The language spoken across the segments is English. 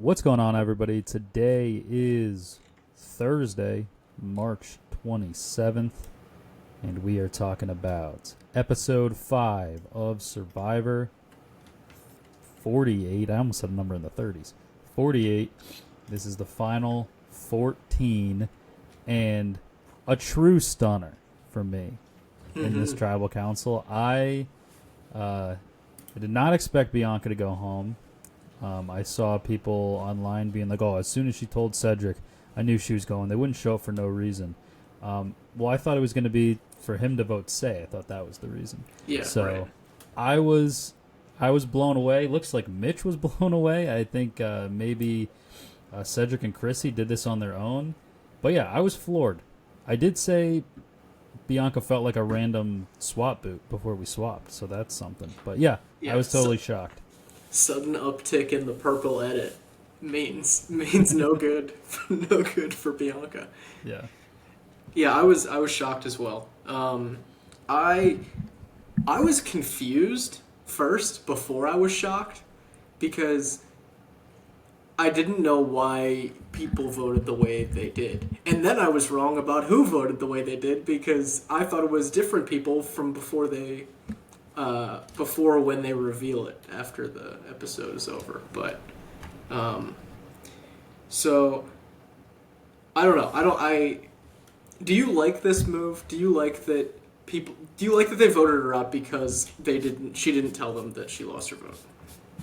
What's going on, everybody? Today is Thursday, March 27th, and we are talking about episode 5 of Survivor 48. I almost said a number in the 30s. 48. This is the final 14, and a true stunner for me in this tribal council. I did not expect Bianca to go home. I saw people online being like, oh, as soon as she told Cedric, I knew she was going. They wouldn't show up for no reason. Well, I thought it was going to be for him to vote Say. I thought that was the reason. Yeah, so right. I was blown away. Looks like Mitch was blown away. I think maybe Cedric and Chrissy did this on their own. But yeah, I was floored. I did say Bianca felt like a random swap boot before we swapped, so that's something. But yeah, I was totally shocked. Sudden uptick in the purple edit means no good, no good for Bianca. Yeah. Yeah, I was shocked as well. I was confused first before I was shocked because I didn't know why people voted the way they did. And then I was wrong about who voted the way they did because I thought it was different people from before when they reveal it after the episode is over. But so I don't know. Do you like this move? Do you like that they voted her out because she didn't tell them that she lost her vote?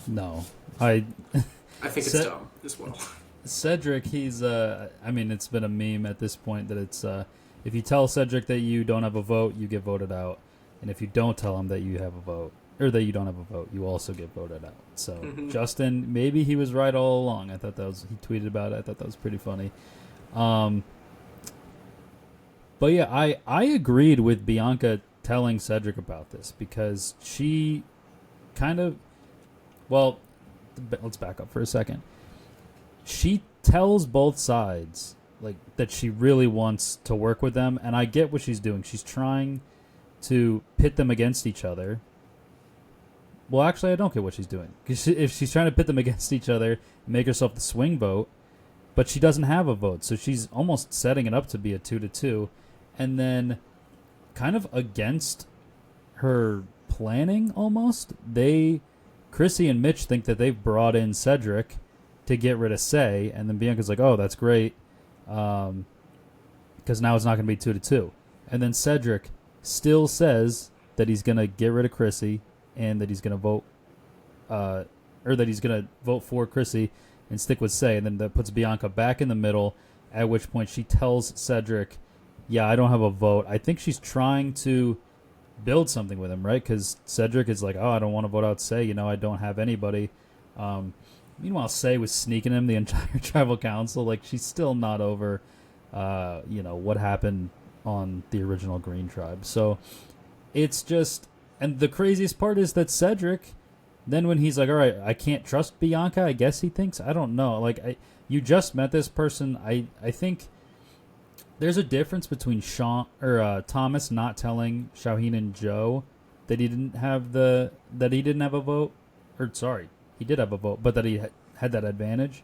No. I think it's dumb as well. Cedric, he's it's been a meme at this point that it's if you tell Cedric that you don't have a vote, you get voted out. And if you don't tell him that you have a vote, or that you don't have a vote, you also get voted out. So Justin, maybe he was right all along. I thought he tweeted about it. I thought that was pretty funny. But yeah, I agreed with Bianca telling Cedric about this because she kind of, well, let's back up for a second. She tells both sides like that she really wants to work with them, and I get what she's doing. She's trying to pit them against each other. Well, actually, I don't get what she's doing. If she's trying to pit them against each other and make herself the swing vote, but she doesn't have a vote, so she's almost setting it up to be a 2-2, and then kind of against her planning almost. Chrissy and Mitch think that they've brought in Cedric to get rid of Say, and then Bianca's like, oh, that's great, because now it's not going to be 2-2. And then Cedric still says that he's going to get rid of Chrissy and that he's going to vote for Chrissy and stick with Say, and then that puts Bianca back in the middle, at which point she tells Cedric, yeah, I don't have a vote. I think she's trying to build something with him, right? Because Cedric is like, oh, I don't want to vote out Say, I don't have anybody. Meanwhile, Say was sneaking him the entire tribal council. Like, she's still not over what happened on the original Green Tribe. So it's just, and the craziest part is that Cedric, then when he's like, all right, I can't trust Bianca, I guess he thinks, I don't know. Like, you just met this person. I think there's a difference between Thomas not telling Shaheen and Joe that he didn't have a vote, or sorry, he did have a vote, but that he had that advantage.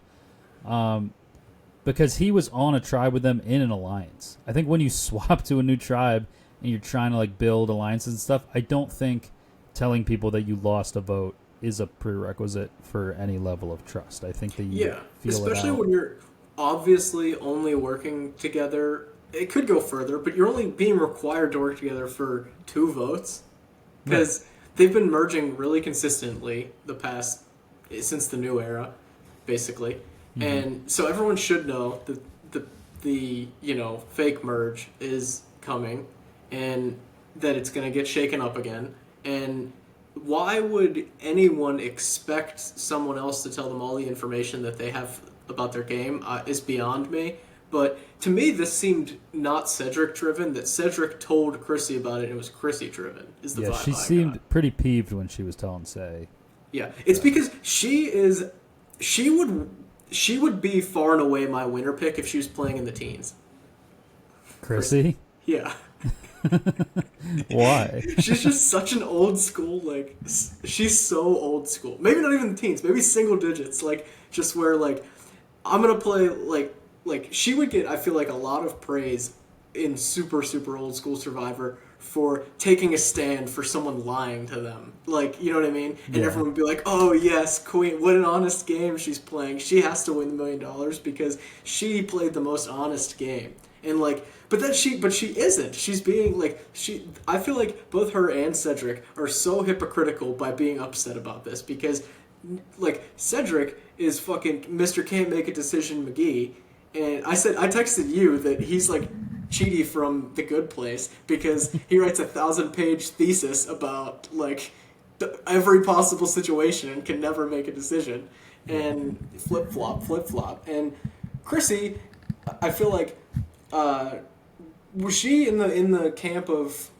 Because he was on a tribe with them in an alliance. I think when you swap to a new tribe and you're trying to like build alliances and stuff, I don't think telling people that you lost a vote is a prerequisite for any level of trust. I think that you feel especially it out. When you're obviously only working together. It could go further, but you're only being required to work together for 2 votes because they've been merging really consistently since the new era, basically. And so everyone should know that the fake merge is coming and that it's going to get shaken up again. And why would anyone expect someone else to tell them all the information that they have about their game is beyond me. But to me, this seemed not Cedric-driven, that Cedric told Chrissy about it and it was Chrissy-driven, is the vibe she I seemed got. pretty peeved when she was telling Say. Yeah, it's because she would be far and away my winner pick if she was playing in the teens. Chrissy? Yeah. Why? She's just such an old school, like, she's so old school. Maybe not even teens, maybe single digits. Like, just where, like, I'm gonna play, like, she would get, I feel like, a lot of praise in super, super old school Survivor for taking a stand for someone lying to them. Like, you know what I mean? And Yeah. everyone would be like, oh, yes, Queen, what an honest game she's playing. She has to win the $1 million because she played the most honest game. And, like, but she isn't. She's being, like, I feel like both her and Cedric are so hypocritical by being upset about this because, like, Cedric is fucking Mr. Can't Make a Decision McGee. And I texted you that he's like Cheaty from The Good Place because he writes a 1,000-page thesis about like every possible situation and can never make a decision. And flip flop. And Chrissy, I feel like, was she in the camp of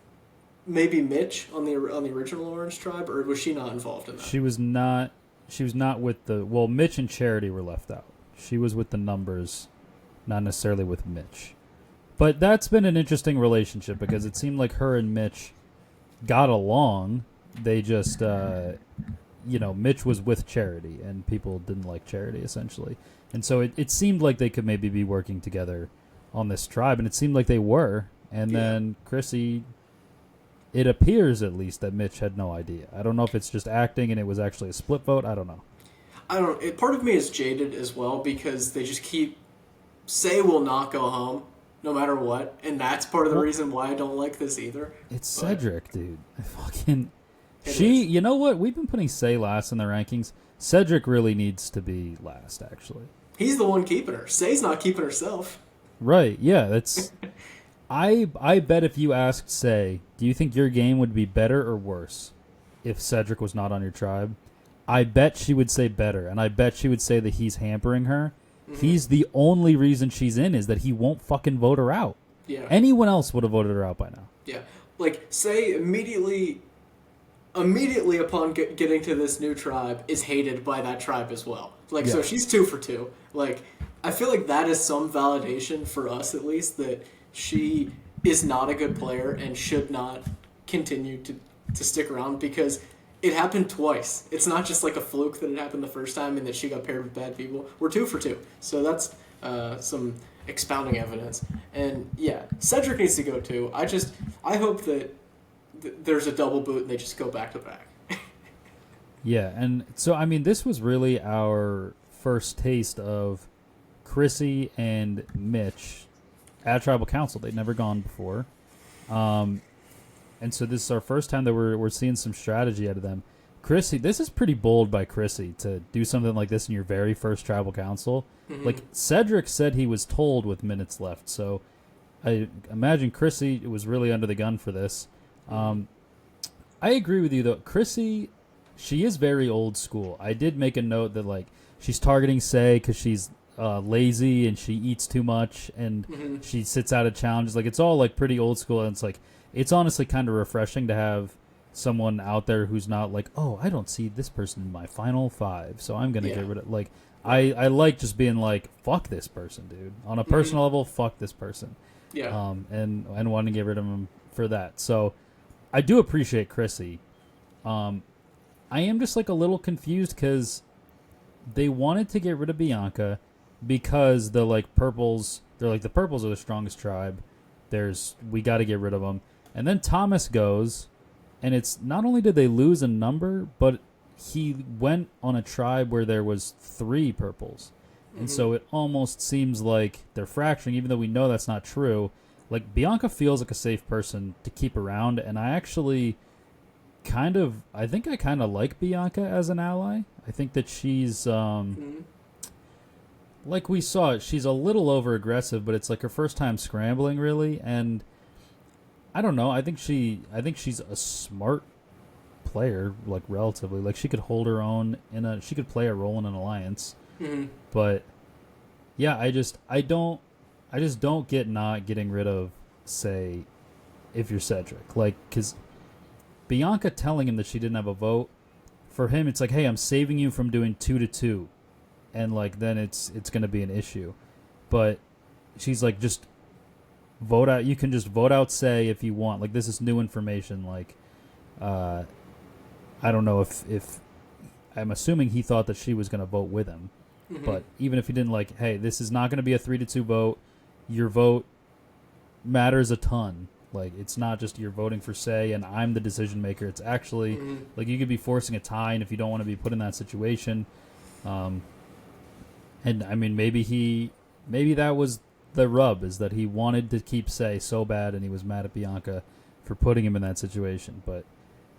maybe Mitch on the original Orange Tribe, or was she not involved in that? She was not. She was not with the. Well, Mitch and Charity were left out. She was with the numbers, not necessarily with Mitch. But that's been an interesting relationship because it seemed like her and Mitch got along. They just, Mitch was with Charity, and people didn't like Charity, essentially. And so it seemed like they could maybe be working together on this tribe, and it seemed like they were. And then Chrissy, it appears at least that Mitch had no idea. I don't know if it's just acting and it was actually a split vote. I don't know. Part of me is jaded as well because they just keep say will not go home no matter what, and that's part of the reason why I don't like this either. It's Cedric, dude. You know what? We've been putting Say last in the rankings. Cedric really needs to be last, actually. He's the one keeping her. Say's not keeping herself. Right, yeah, that's... I bet if you asked Say, do you think your game would be better or worse if Cedric was not on your tribe? I bet she would say better, and I bet she would say that he's hampering her. Mm-hmm. He's the only reason she's in is that he won't fucking vote her out. Yeah. Anyone else would have voted her out by now. Yeah. Like, Say immediately upon getting to this new tribe is hated by that tribe as well. Like, So she's 2 for 2. Like, I feel like that is some validation for us, at least, that she is not a good player and should not continue to stick around because it happened twice. It's not just like a fluke that it happened the first time and that she got paired with bad people. We're 2 for 2. So that's some expounding evidence. And yeah, Cedric needs to go too. I hope that there's a double boot and they just go back to back. Yeah, and so, I mean, this was really our first taste of Chrissy and Mitch at Tribal Council. They'd never gone before. And so this is our first time that we're seeing some strategy out of them. Chrissy, this is pretty bold by Chrissy to do something like this in your very first Tribal Council. Mm-hmm. Like, Cedric said he was told with minutes left, so I imagine Chrissy was really under the gun for this. I agree with you, though. Chrissy, she is very old school. I did make a note that, like, she's targeting Say because she's lazy and she eats too much and she sits out of challenges. Like, it's all, like, pretty old school, and it's, like, it's honestly kind of refreshing to have someone out there who's not like, oh, I don't see this person in my final 5, so I'm going to get rid of... Like, I like just being like, fuck this person, dude. On a personal level, fuck this person. Yeah. And wanting to get rid of him for that. So, I do appreciate Chrissy. I am just, like, a little confused because they wanted to get rid of Bianca because the, like, purples... They're like, the purples are the strongest tribe. We got to get rid of them. And then Thomas goes, and it's not only did they lose a number, but he went on a tribe where there was 3 purples. And so it almost seems like they're fracturing, even though we know that's not true. Like, Bianca feels like a safe person to keep around, and I actually I think I kind of like Bianca as an ally. I think that she's, like we saw, she's a little over-aggressive, but it's like her first time scrambling, really, and I don't know. I think she's a smart player, like, relatively. Like, she could hold her own she could play a role in an alliance. Mm-hmm. But yeah, I just don't get not getting rid of Say if you're Cedric. Like, because Bianca telling him that she didn't have a vote, for him it's like, hey, I'm saving you from doing 2-2, and like then it's going to be an issue. But she's like, just vote out. You can just vote out say if you want. Like this is new information. Like, I don't know if I'm assuming he thought that she was going to vote with him, but even if he didn't, like, hey, this is not going to be a 3-2 vote. Your vote matters a ton. Like it's not just you're voting for say and I'm the decision maker. It's actually like you could be forcing a tie, and if you don't want to be put in that situation, and I mean maybe that was the rub, is that he wanted to keep say so bad, and he was mad at Bianca for putting him in that situation. But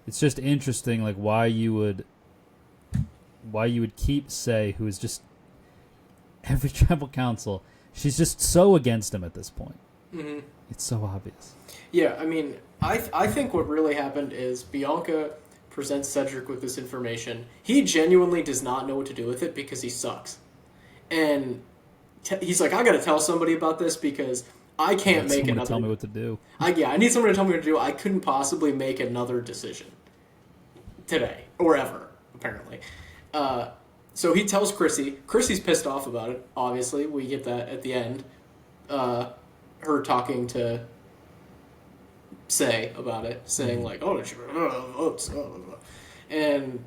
it's just interesting, like why you would keep say, who is just every tribal council, she's just so against him at this point. It's so obvious. Yeah, I mean, I think what really happened is Bianca presents Cedric with this information. He genuinely does not know what to do with it because he sucks. And he's like, I got to tell somebody about this because I can't make another. Tell me what to do. I need someone to tell me what to do. I couldn't possibly make another decision today or ever, apparently. So he tells Chrissy. Chrissy's pissed off about it. Obviously, we get that at the end. Her talking to Say about it, saying like, "Oh, did you votes?" And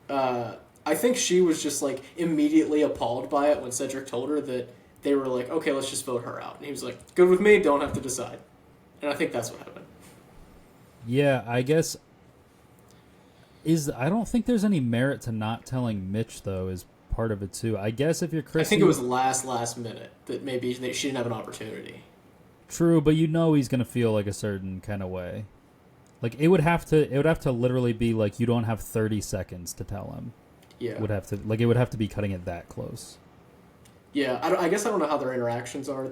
I think she was just like immediately appalled by it when Cedric told her that they were like, "Okay, let's just vote her out." And he was like, "Good with me. Don't have to decide." And I think that's what happened. Yeah, I guess. I don't think there's any merit to not telling Mitch though. Is part of it too. I guess if you're Chrissy, I think it was last minute that maybe she didn't have an opportunity. True, but he's going to feel like a certain kind of way. Like it would have to literally be like you don't have 30 seconds to tell him. Yeah. It would have to be cutting it that close. Yeah, I guess I don't know how their interactions are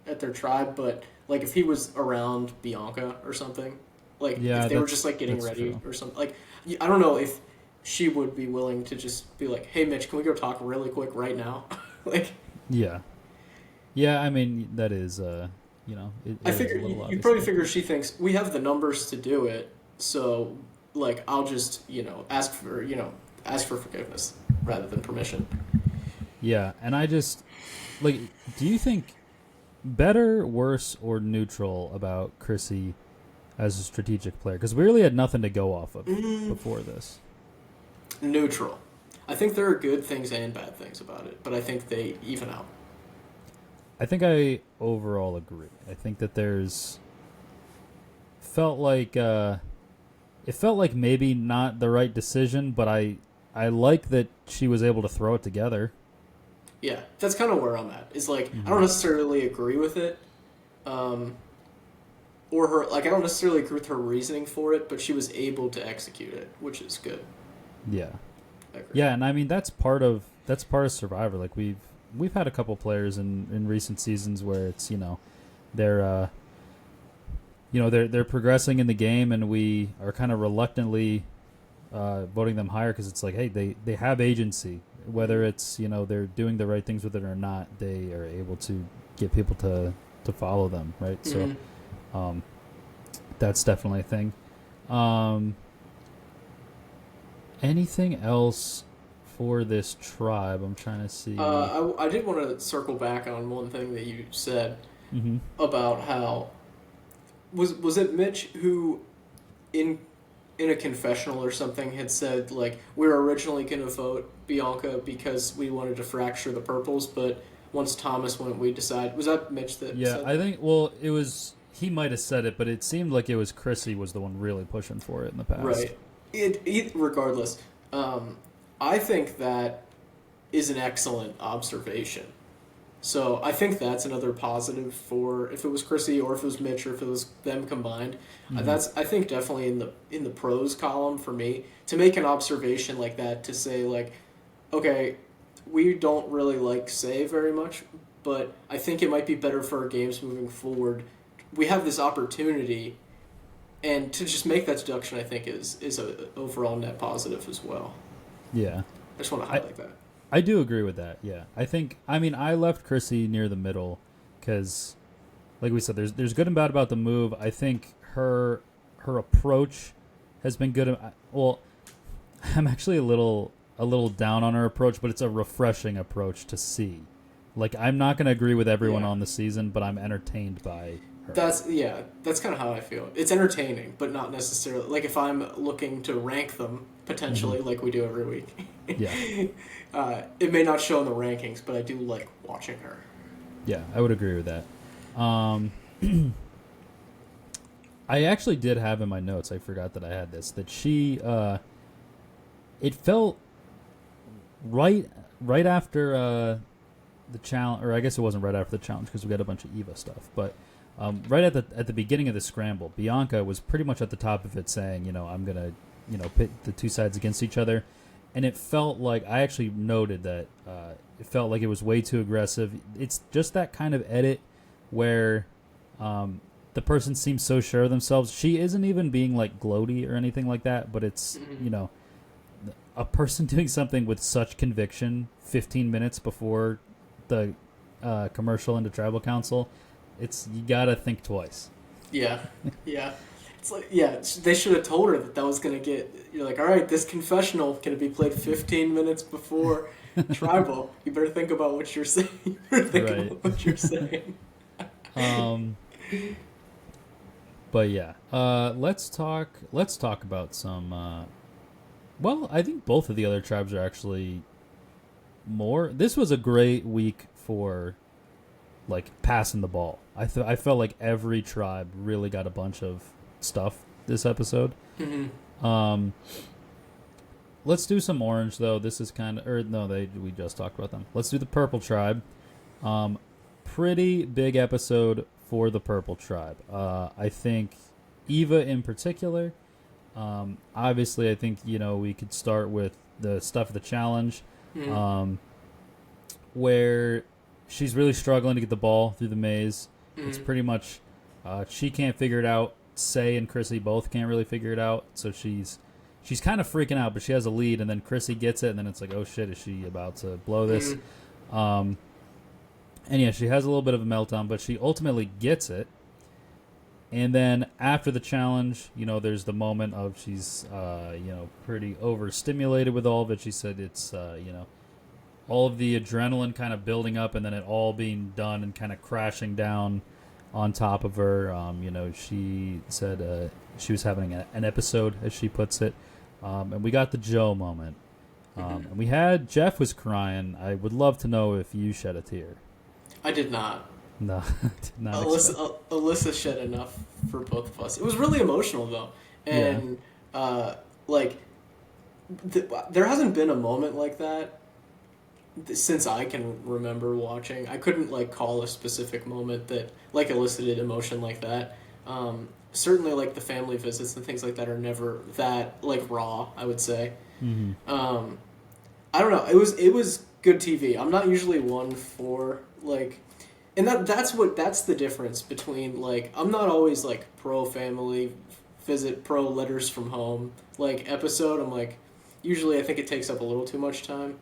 at their tribe, but like if he was around Bianca or something, like if they were just like getting ready true. or something, like I don't know if she would be willing to just be like, "Hey, Mitch, can we go talk really quick right now?" Like. Yeah. Yeah, I mean that is I figure you probably figure she thinks we have the numbers to do it, so like I'll just ask for forgiveness rather than permission. Yeah, and I just like, do you think better, worse, or neutral about Chrissy as a strategic player? Because we really had nothing to go off of before this. Neutral. I think there are good things and bad things about it, but I think they even out. I think I overall agree. I think that it felt like maybe not the right decision, but I like that she was able to throw it together. Yeah, that's kind of where I'm at. Is like I don't necessarily agree with it, or her I don't necessarily agree with her reasoning for it, but she was able to execute it, which is good. Yeah, yeah, and I mean that's part of Survivor. Like we've had a couple players in recent seasons where it's they're progressing in the game, and we are kind of reluctantly voting them higher because it's like, hey, they have agency, whether it's they're doing the right things with it or not. They are able to get people to follow them, right? So that's definitely a thing. Anything else for this tribe? I'm trying to see. I did want to circle back on one thing that you said about how was it Mitch who in a confessional or something had said like we were originally going to vote Bianca because we wanted to fracture the purples, but once Thomas went, we decided. Was that Mitch that? Yeah, said I think. Well, it was. He might have said it, but it seemed like it was Chrissy was the one really pushing for it in the past. Right. Regardless, I think that is an excellent observation. So I think that's another positive for if it was Chrissy or if it was Mitch or if it was them combined. That's I think definitely in the pros column for me to make an observation like that, to say like, okay, we don't really like Say very much, but I think it might be better for our games moving forward. We have this opportunity. And to just make that deduction, I think, is an overall net positive as well. Yeah. I just want to highlight that. I do agree with that, yeah. I left Chrissy near the middle because, like we said, there's good and bad about the move. I think her approach has been good. Well, I'm actually a little down on her approach, but it's a refreshing approach to see. Like, I'm not going to agree with everyone on the season, but I'm entertained by That's kind of how I feel. It's entertaining, but not necessarily like if I'm looking to rank them potentially, like we do every week. Yeah. It may not show in the rankings, but I do like watching her. Yeah, I would agree with that. I actually did have in my notes, I forgot that I had this, that she, it felt right after the challenge, or I guess it wasn't right after the challenge because we got a bunch of Eva stuff, but right at the beginning of the scramble, Bianca was pretty much at the top of it saying, I'm going to, pit the two sides against each other. And it felt like, I actually noted that it felt like it was way too aggressive. It's just that kind of edit where the person seems so sure of themselves. She isn't even being like gloaty or anything like that, but it's, a person doing something with such conviction 15 minutes before the commercial into tribal council, you gotta think twice. Yeah. It's like, they should have told her that was going to get, you're like, all right, this confessional going to be played 15 minutes before tribal. You better think about what you're saying. You better think about what you're saying. But yeah, let's talk about some, I think both of the other tribes are actually this was a great week for, like, passing the ball. I felt like every tribe really got a bunch of stuff this episode. Mm-hmm. Let's do some orange though. This is we just talked about them. Let's do the purple tribe. Pretty big episode for the purple tribe. I think Eva in particular. Obviously, I think we could start with the stuff of the challenge, where she's really struggling to get the ball through the maze. Mm-hmm. It's pretty much she can't figure it out. Say and Chrissy both can't really figure it out, so she's kind of freaking out, but she has a lead, and then Chrissy gets it, and then it's like, oh shit, is she about to blow this? Mm-hmm. And yeah, she has a little bit of a meltdown, but she ultimately gets it. And then after the challenge, there's the moment of she's, pretty overstimulated with all of it. She said it's, all of the adrenaline kind of building up and then it all being done and kind of crashing down on top of her. She said she was having an episode, as she puts it. And we got the Joe moment. And we had, Jeff was crying. I would love to know if you shed a tear. I did not. No, did not. Alyssa shed enough for both of us. It was really emotional though, and there hasn't been a moment like that since I can remember watching. I couldn't call a specific moment that elicited emotion like that. Certainly the family visits and things like that are never that raw, I would say. Mm-hmm. I don't know. It was good TV. I'm not usually one for and that's the difference between I'm not always pro family visit, pro letters from home episode. I'm usually I think it takes up a little too much time.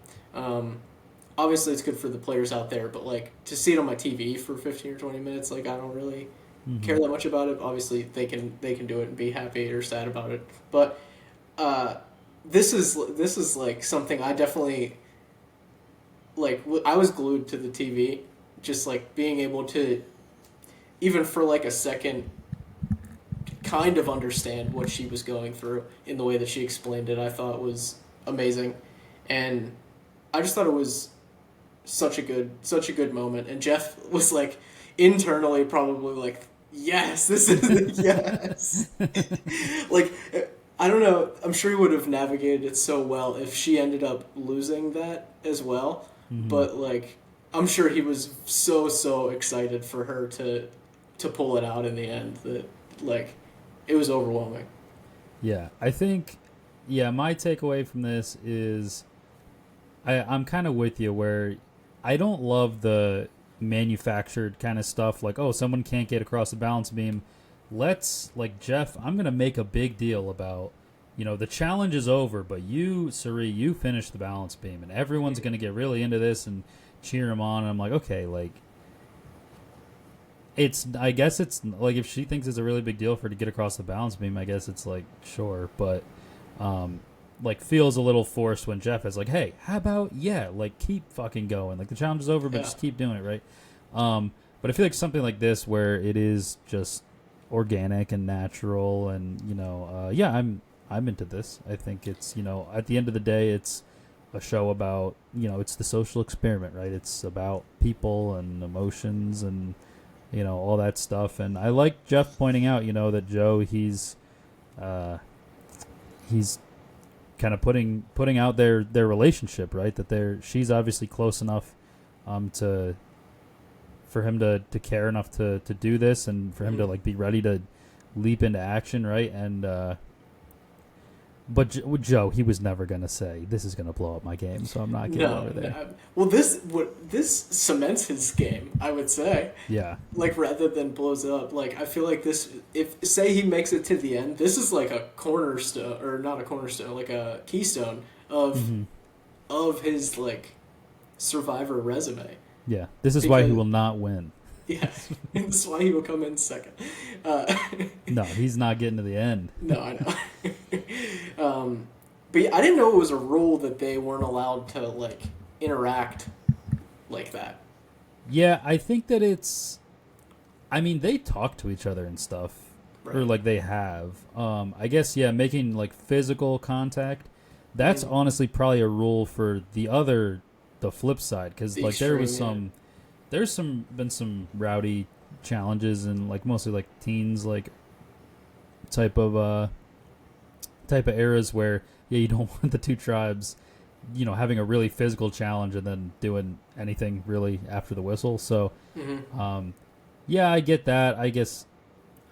Obviously it's good for the players out there, but to see it on my TV for 15 or 20 minutes, I don't really care that much about it. Obviously they can do it and be happy or sad about it, but this is something I definitely I was glued to the TV, just being able to even for a second kind of understand what she was going through in the way that she explained it. I thought was amazing, and I just thought it was such a good moment. And Jeff was internally probably yes, this is yes. I don't know. I'm sure he would have navigated it so well if she ended up losing that as well. Mm-hmm. But I'm sure he was so excited for her to pull it out in the end that it was overwhelming. Yeah, I think my takeaway from this is I'm kind of with you where I don't love the manufactured kind of stuff someone can't get across the balance beam. Let's Jeff, I'm going to make a big deal about the challenge is over, but you, Suri, you finished the balance beam, and everyone's going to get really into this and cheer him on. And I'm okay, I guess it's if she thinks it's a really big deal for her to get across the balance beam, I guess it's sure, but feels a little forced when Jeff is hey, how about keep fucking going, the challenge is over, but just keep doing it, right? But I feel like something like this where it is just organic and natural, and I'm into this. I think it's at the end of the day, it's a show about it's the social experiment, right? It's about people and emotions and all that stuff. And I like Jeff pointing out that Joe he's kind of putting out their relationship, right? That she's obviously close enough for him to care enough to do this, and for him to like be ready to leap into action, right? And but Joe, he was never gonna say this is gonna blow up my game, so I'm not getting over there. No. Well, this cements his game, I would say. Yeah. Like rather than blows up, like I feel like this. If say he makes it to the end, this is like a cornerstone, or not a cornerstone, like a keystone of his like Survivor resume. Yeah, this is why he will not win. Yeah, this is why he will come in second. No, he's not getting to the end. No, I know. But yeah, I didn't know it was a rule that they weren't allowed to like interact like that. Yeah, I think that it's. I mean, they talk to each other and stuff, right. Or like they have. I guess making like physical contact. That's honestly probably a rule for the flip side, because like there was some. There's been some rowdy challenges and like mostly like teens like type of eras where you don't want the two tribes having a really physical challenge and then doing anything really after the whistle. So I get that. I guess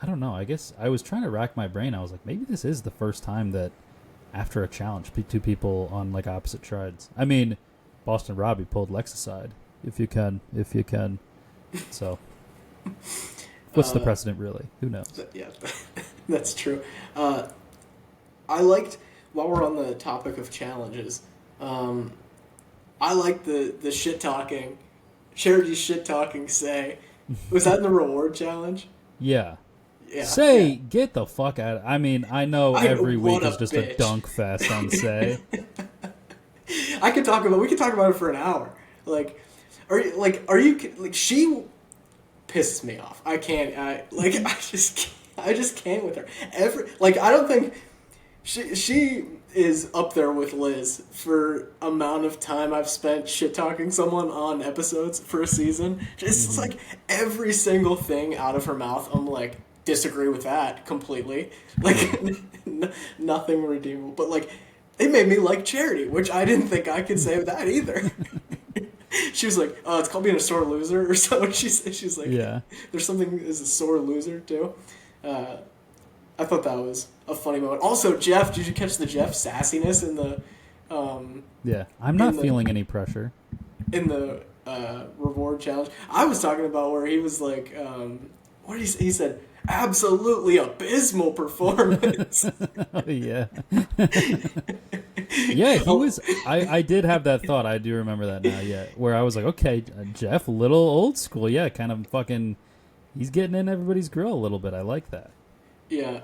I don't know. I guess I was trying to rack my brain. I was like, maybe this is the first time that after a challenge two people on like opposite tribes. I mean, Boston Robbie pulled Lex aside. If you can. So, what's the precedent, really? Who knows? Yeah, that's true. I liked, while we're on the topic of challenges, I liked the shit-talking, Charity's shit-talking say. Was that in the reward challenge? Yeah. Yeah. Say, get the fuck out. I mean, I know every week is just bitch. A dunk fest on Say. we could talk about it for an hour. Are you she pisses me off. I just can't with her. I don't think she is up there with Liz for amount of time I've spent shit talking someone on episodes for a season. Just like every single thing out of her mouth, I'm like, disagree with that completely. Nothing redeemable. But it made me like Charity, which I didn't think I could say that either. She was like, "Oh, it's called being a sore loser," or so. She said, "She's like, yeah, there's something as a sore loser too." I thought that was a funny moment. Also, Jeff, did you catch the Jeff sassiness in the? Yeah, I'm not feeling any pressure in the reward challenge. I was talking about where he was like, what did he said? Absolutely abysmal performance. Oh, yeah. Yeah, he was. I did have that thought. I do remember that now. Yeah, where I was like, okay, Jeff, a little old school. Yeah, kind of fucking. He's getting in everybody's grill a little bit. I like that. Yeah,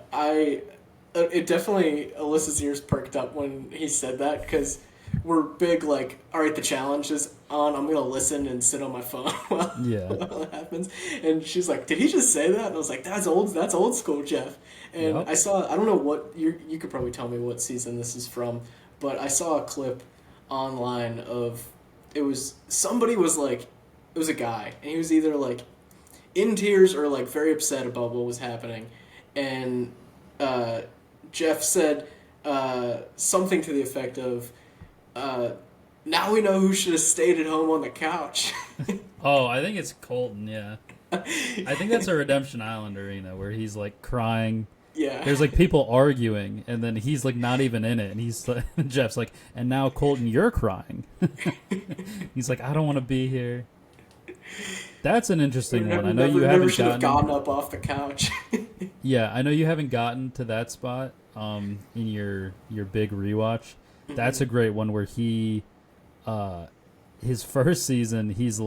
it definitely Alyssa's ears perked up when he said that, because we're big all right, the challenge is on. I'm gonna listen and sit on my phone while it happens. And she's like, "Did he just say that?" And I was like, "That's old school, Jeff." And yep. I don't know what you could probably tell me what season this is from, but I saw a clip online of somebody was it was a guy, and he was either in tears or very upset about what was happening, and Jeff said something to the effect of, now we know who should have stayed at home on the couch. Oh, I think it's Colton, yeah. I think that's a Redemption Island arena where he's crying. Yeah. There's people arguing, and then he's not even in it, and he's Jeff's and now Colton, you're crying. He's I don't want to be here. That's an interesting one. I know you haven't gotten up off the couch. Yeah, I know you haven't gotten to that spot in your big rewatch. That's a great one where he, his first season, he's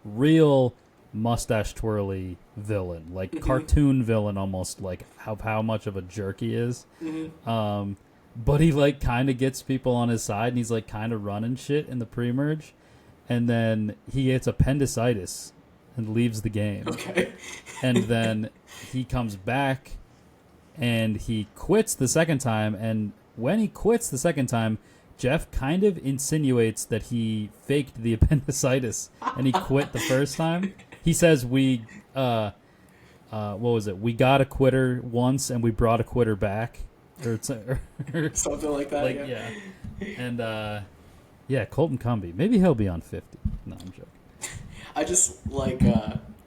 real mustache twirly villain, cartoon villain almost, how much of a jerk he is. Mm-hmm. But he kind of gets people on his side, and he's kind of running shit in the pre-merge, and then he gets appendicitis and leaves the game. Okay. And then he comes back and he quits the second time. And when he quits the second time, Jeff kind of insinuates that he faked the appendicitis and he quit the first time. He says what was it? We got a quitter once and we brought a quitter back. Or something like that. Like, yeah. And, Colton Cumbie. Maybe he'll be on 50. No, I'm joking. I just like,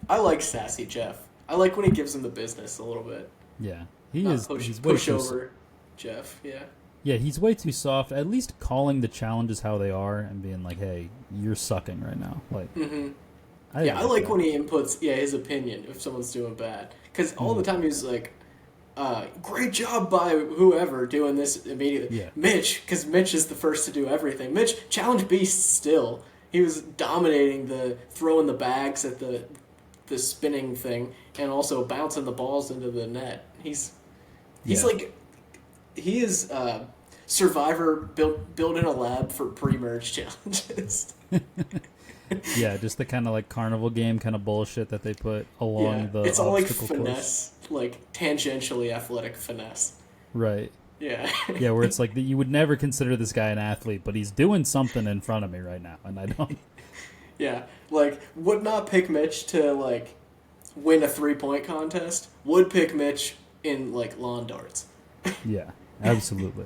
I like sassy Jeff. I like when he gives him the business a little bit. Yeah. He's push over Jeff, yeah. Yeah, he's way too soft. At least calling the challenges how they are and being like, hey, you're sucking right now. Like, I like when he inputs, his opinion if someone's doing bad. Because all the time he's like, great job by whoever doing this immediately. Yeah. Mitch, because Mitch is the first to do everything. Mitch, challenge beast still. He was dominating throwing the bags at the spinning thing and also bouncing the balls into the net. He's like, he is Survivor built in a lab for pre-merge challenges. Yeah, just the kind of like carnival game kind of bullshit that they put along the it's all like obstacle finesse, course. Like tangentially athletic finesse. Right. Yeah. Yeah, where it's like you would never consider this guy an athlete, but he's doing something in front of me right now, and I don't. Yeah, like would not pick Mitch to like win a 3-point contest. Would pick Mitch in like lawn darts. Yeah, absolutely.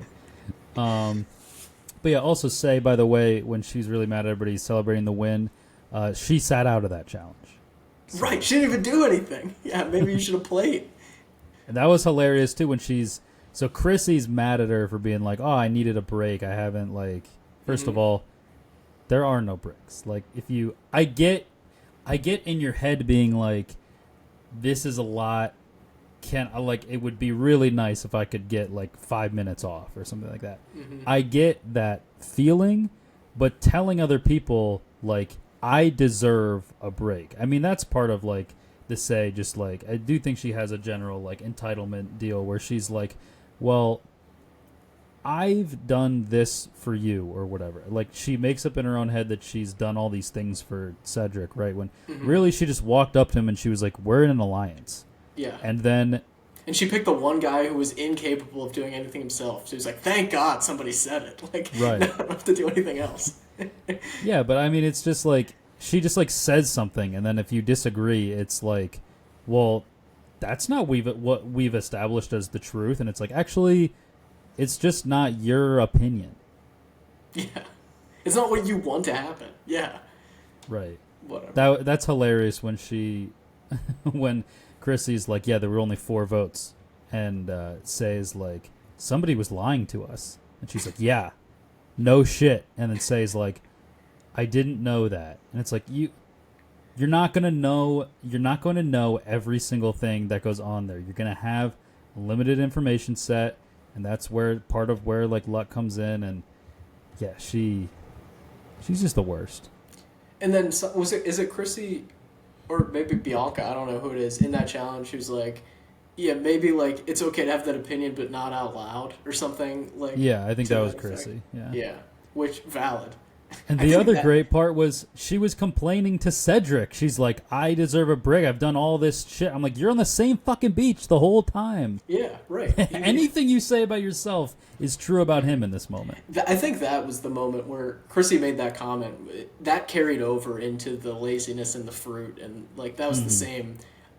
But yeah, also say, by the way, when she's really mad at everybody celebrating the win, she sat out of that challenge. So. Right, she didn't even do anything. Yeah, maybe you should have played. And that was hilarious, too, when she's... So Chrissy's mad at her for being like, oh, I needed a break. I haven't, like... First of all, there are no breaks. Like, if you... I get in your head being like, this is a lot... it would be really nice if I could get like 5 minutes off or something like that. I get that feeling, but telling other people like I deserve a break. I mean, that's part of like the say. Just like I do think she has a general like entitlement deal where she's like, well, I've done this for you or whatever. Like she makes up in her own head that she's done all these things for Cedric, right? When really she just walked up to him and she was like, we're in an alliance. Yeah. And she picked the one guy who was incapable of doing anything himself. So he's like, thank God somebody said it. Like, right. I don't have to do anything else. Yeah, but I mean, it's just like, she just like says something. And then if you disagree, it's like, well, that's not what we've established as the truth. And it's like, actually, it's just not your opinion. Yeah. It's not what you want to happen. Yeah. Right. Whatever. That's hilarious when when Chrissy's like, yeah, there were only 4 votes. And Say's like, somebody was lying to us. And she's like, yeah, no shit. And then Say's like, I didn't know that. And it's like, you're not going to know every single thing that goes on there. You're going to have a limited information set. And that's where part of where like luck comes in. And yeah, she's just the worst. And then is it Chrissy or maybe Bianca, I don't know who it is, in that challenge who's like, yeah, maybe like it's okay to have that opinion but not out loud or something like. Yeah, I think that was Chrissy. Yeah. Yeah, which valid. And the other great part was she was complaining to Cedric. She's like, I deserve a break. I've done all this shit. I'm like, you're on the same fucking beach the whole time. Yeah, right. Anything you say about yourself is true about him in this moment. I think that was the moment where Chrissy made that comment. That carried over into the laziness and the fruit. And like that was the same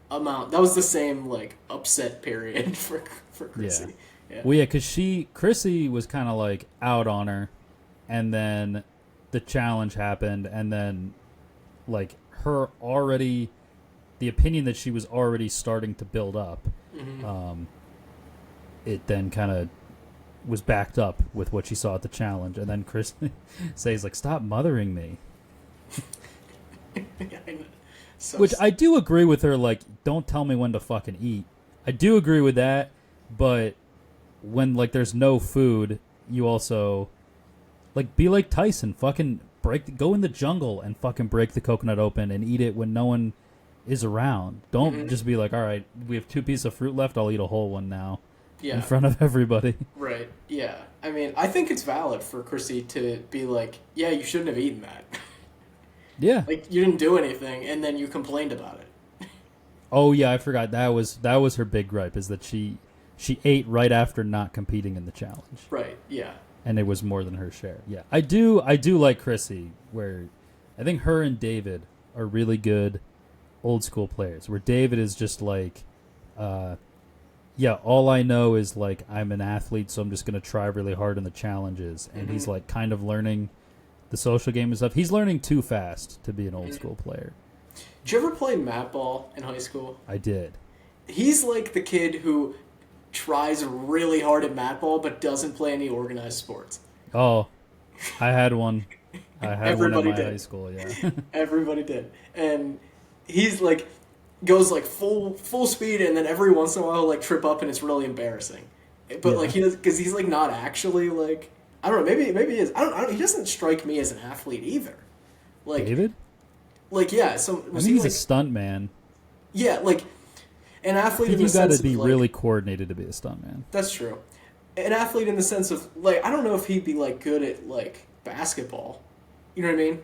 amount. That was the same like upset period for Chrissy. Yeah. Well, yeah, because Chrissy was kind of like out on her. And then the challenge happened, and then like the opinion that she was already starting to build up, it then kind of was backed up with what she saw at the challenge, and then Chris says like, stop mothering me. Which I do agree with her, like, don't tell me when to fucking eat. I do agree with that, but when like there's no food, you also like, be like Tyson, fucking go in the jungle and fucking break the coconut open and eat it when no one is around. Don't just be like, all right, we have 2 pieces of fruit left, I'll eat a whole one now. Yeah. In front of everybody. Right, yeah. I mean, I think it's valid for Chrissy to be like, yeah, you shouldn't have eaten that. Yeah. Like you didn't do anything, and then you complained about it. Oh yeah, I forgot that was her big gripe is that she ate right after not competing in the challenge, Right. Yeah. and it was more than her share. Yeah, I do like Chrissy, where I think her and David are really good old school players. Where David is just like, yeah, all I know is like I'm an athlete, so I'm just gonna try really hard in the challenges, and he's like kind of learning the social game and stuff. He's learning too fast to be an old school player. Did you ever play mat ball in high school? I did. He's like the kid who tries really hard at mat ball but doesn't play any organized sports. Oh, I had one. I had Everybody one in my did. high school. Yeah. Everybody did, and he's like goes like full speed, and then every once in a while he'll like trip up, and it's really embarrassing. But Yeah. like he does because he's like not actually like I don't know. Maybe he is. I don't. He doesn't strike me as an athlete either. Like David? like yeah. So I was think he he's like a stunt man. yeah like an I athlete think in you the got sense to be of like, really coordinated to be a stunt man. That's true. An athlete in the sense of like I don't know if he'd be like good at like basketball. You know what I mean?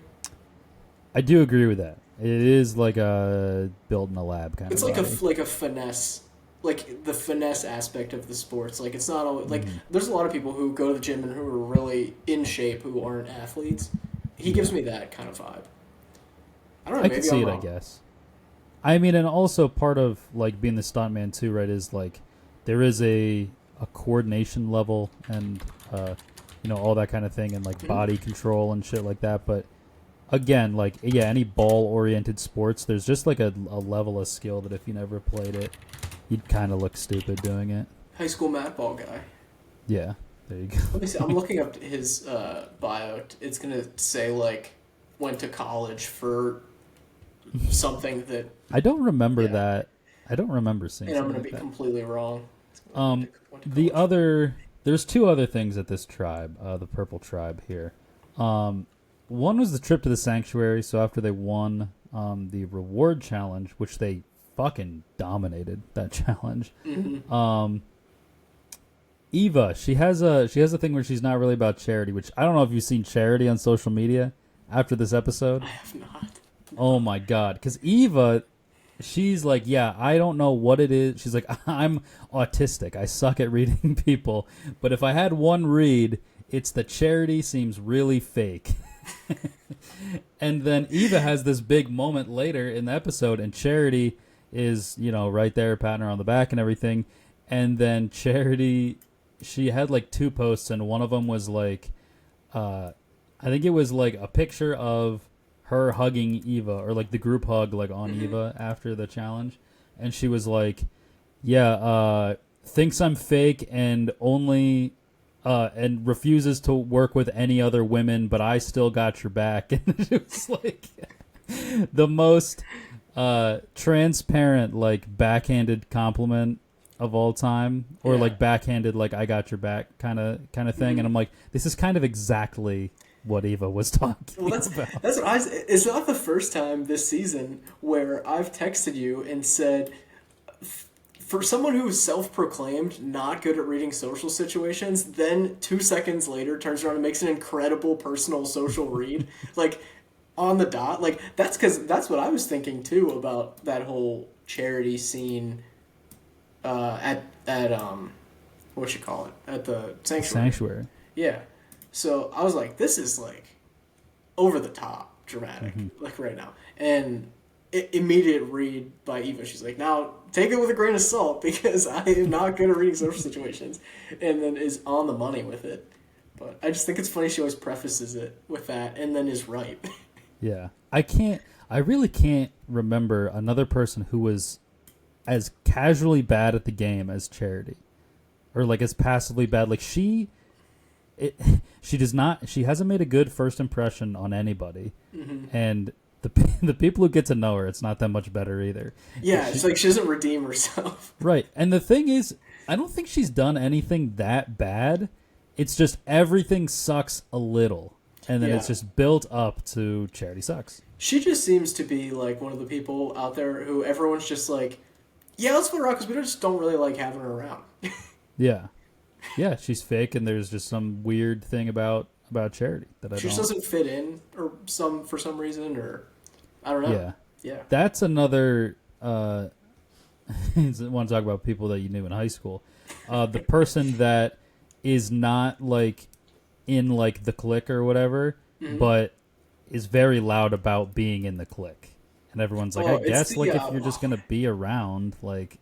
I do agree with that. It is like a built in a lab kind It's of. like a finesse, like the finesse aspect of the sports. Like it's not always like Mm-hmm. there's a lot of people who go to the gym and who are really in shape who aren't athletes. He gives me that kind of vibe. I don't know. I Maybe can see I'm it, wrong. I guess. I mean, and also part of like being the stunt man too, right? Is like there is a coordination level and all that kind of thing, and like body control and shit like that. But again, like yeah, any ball oriented sports, there's just like a level of skill that if you never played it, you'd kind of look stupid doing it. High school mat ball guy. Yeah, there you go. Let me see. I'm looking up his bio. It's gonna say like went to college for something that, I don't remember Yeah. that. I don't remember seeing. and I'm something gonna be like that. completely wrong. Went to The college. there's two other things at this tribe, the Purple Tribe here. One was the trip to the sanctuary. So after they won the reward challenge, which they fucking dominated that challenge. Eva, she has a thing where she's not really about charity, which I don't know if you've seen Charity on social media after this episode. I have not. Oh my god, because Eva, she's like, yeah, I don't know what it is. She's like, I'm autistic. I suck at reading people. But if I had one read, it's that Charity seems really fake. And then Eva has this big moment later in the episode, and Charity is, right there patting her on the back and everything. And then Charity, she had like two posts, and one of them was like, I think it was like a picture of her hugging Eva, or like the group hug like on Eva after the challenge, and she was like, yeah, thinks I'm fake and only and refuses to work with any other women, but I still got your back. And it was like the most transparent, like backhanded compliment of all time, or like backhanded, like I got your back kind of thing. And I'm like, this is kind of exactly what Eva was talking about. That's what it's not the first time this season where I've texted you and said, for someone who's self-proclaimed not good at reading social situations, then 2 seconds later turns around and makes an incredible personal social read, like on the dot. Like that's what I was thinking too about that whole charity scene at what you call it, at the sanctuary. Yeah. So I was like, this is like over the top dramatic, like right now. And immediate read by Eva. She's like, now take it with a grain of salt because I am not good at reading social situations. And then is on the money with it. But I just think it's funny she always prefaces it with that and then is right. Yeah. I really can't remember another person who was as casually bad at the game as Charity. Or like as passively bad. Like she hasn't made a good first impression on anybody. And the people who get to know her, it's not that much better either. Yeah, it's like she doesn't redeem herself. Right. And the thing is, I don't think she's done anything that bad. It's just everything sucks a little. And then it's just built up to Charity sucks. She just seems to be like one of the people out there who everyone's just like, yeah, let's put her out because we just don't really like having her around. Yeah. Yeah, she's fake, and there's just some weird thing about about charity that I She don't. just doesn't fit in, or for some reason, or I don't know. Yeah. Yeah. That's another. I want to talk about people that you knew in high school. The person that is not like in like the clique or whatever, but is very loud about being in the clique, and everyone's like, I guess like if you're just gonna be around, like,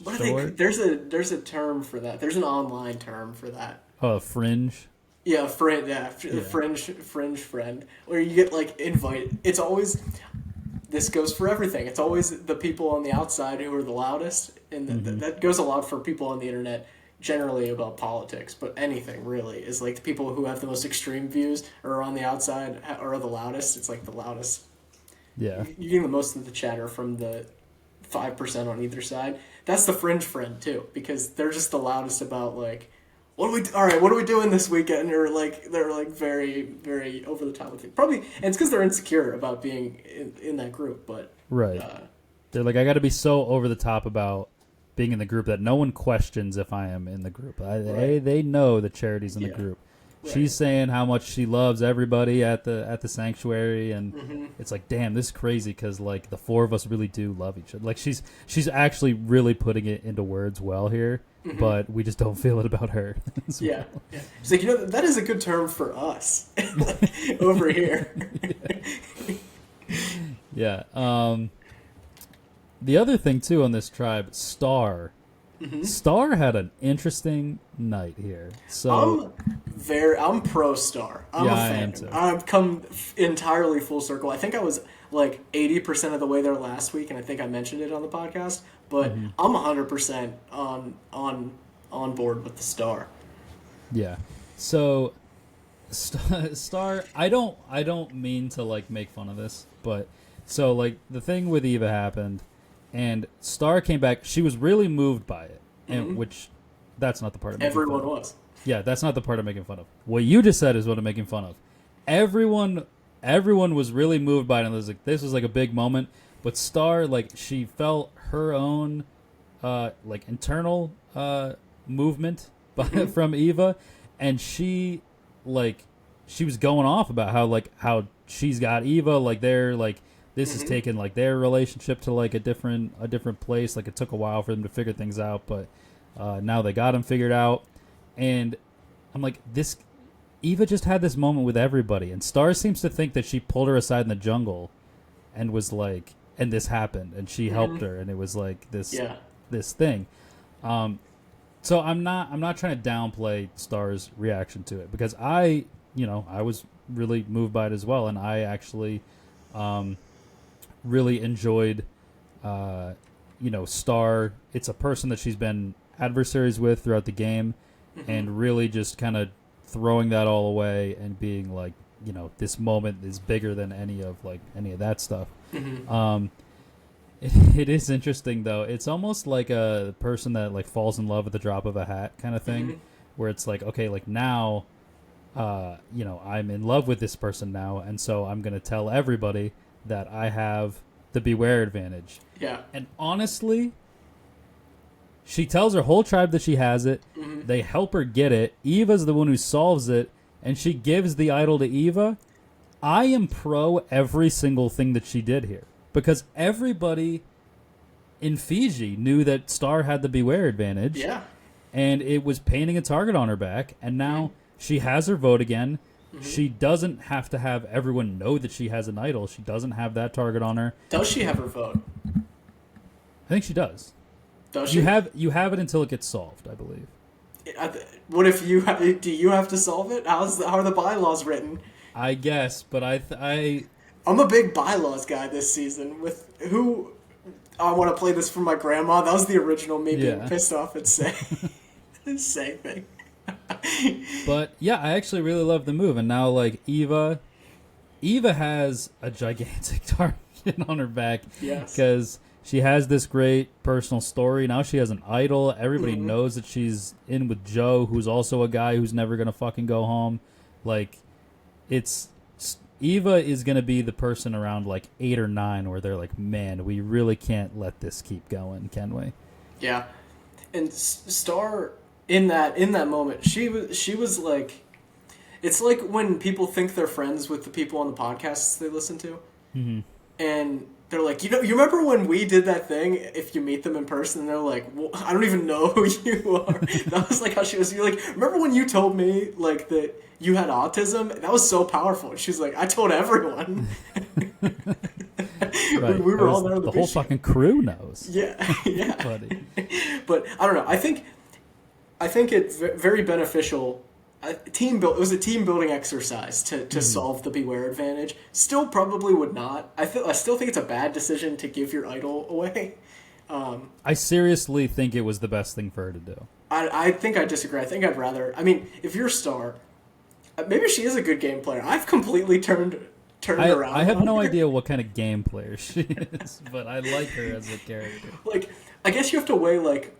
but sure. I think there's a term for that. There's an online term for that. Oh, fringe. Yeah, friend. Yeah, fringe friend, where you get like invited. It's always. This goes for everything. It's always the people on the outside who are the loudest, and that goes a lot for people on the internet, generally about politics, but anything really is like the people who have the most extreme views or are on the outside or are the loudest. It's like the loudest. Yeah. You're getting the most of the chatter from the 5% on either side. That's the fringe friend too, because they're just the loudest about like, what are we doing this weekend? Or like they're like very, very over the top with it. Probably, and it's because they're insecure about being in that group. But right, they're like, I got to be so over the top about being in the group that no one questions if I am in the group. They know that Charity's in the group. Right. She's saying how much she loves everybody at the sanctuary, and it's like, damn, this is crazy because like the four of us really do love each other. Like she's actually really putting it into words well here, but we just don't feel it about her. Yeah. She's like, that is a good term for us over here. Yeah. The other thing too on this tribe, Star. Star had an interesting night here. So I'm pro Star. I'm a fan. I am too. I've come entirely full circle. I think I was like 80% of the way there last week, and I think I mentioned it on the podcast. But I'm 100% on board with the Star. Yeah. So Star, I don't mean to like make fun of this, but so like the thing with Eva happened. And Star came back. She was really moved by it, and which that's not the part of making everyone fun of. was. Yeah, that's not the part I'm making fun of. What you just said is what I'm making fun of. Everyone was really moved by it, and this was like a big moment. But Star, like, she felt her own like internal movement from Eva, and she was going off about how she's got Eva, like they're like. This has taken like their relationship to like a different place. Like it took a while for them to figure things out, but now they got them figured out. And I'm like, this Eva just had this moment with everybody, and Star seems to think that she pulled her aside in the jungle, and was like, and this happened, and she helped her, and it was like this thing. So I'm not trying to downplay Star's reaction to it, because I was really moved by it as well, and I actually. Really enjoyed, Star. It's a person that she's been adversaries with throughout the game, and really just kind of throwing that all away and being like, this moment is bigger than any of that stuff. It is interesting though. It's almost like a person that like falls in love at the drop of a hat kind of thing, where it's like, okay, like now, I'm in love with this person now, and so I'm gonna tell everybody that I have the beware advantage. Yeah. And honestly, she tells her whole tribe that she has it. They help her get it. Eva's the one who solves it, and she gives the idol to Eva. I am pro every single thing that she did here, because everybody in Fiji knew that Star had the beware advantage. Yeah. And it was painting a target on her back, and now she has her vote again. She doesn't have to have everyone know that she has an idol. She doesn't have that target on her. Does she have her vote? I think she does. Does she? You have it until it gets solved, I believe. What if do you have to solve it? How are the bylaws written? I guess, but I'm a big bylaws guy this season. With who I want to play this for my grandma. That was the original me being pissed off at Say thing. But yeah, I actually really love the move, and now like Eva has a gigantic target on her back, because she has this great personal story. Now she has an idol. Everybody knows that she's in with Joe, who's also a guy who's never gonna fucking go home. Like, Eva is gonna be the person around like 8 or 9 where they're like, man, we really can't let this keep going, can we? Yeah, and Star. In that moment, she was like, It's like when people think they're friends with the people on the podcasts they listen to, and they're like, you remember when we did that thing? If you meet them in person, they're like, well, I don't even know who you are. That was like how she was. You're like, remember when you told me like that you had autism? That was so powerful. And she's like, I told everyone. Right. We were all there on the whole fucking crew knows. Yeah, yeah. Buddy. But I don't know. I think it's very beneficial. It was a team building exercise to solve the Beware advantage. Still, probably would not. I still think it's a bad decision to give your idol away. I seriously think it was the best thing for her to do. I think I disagree. I think I'd rather. I mean, if you're Star, maybe she is a good game player. I've completely turned around. I have no idea what kind of game player she is, but I like her as a character. Like, I guess you have to weigh, like,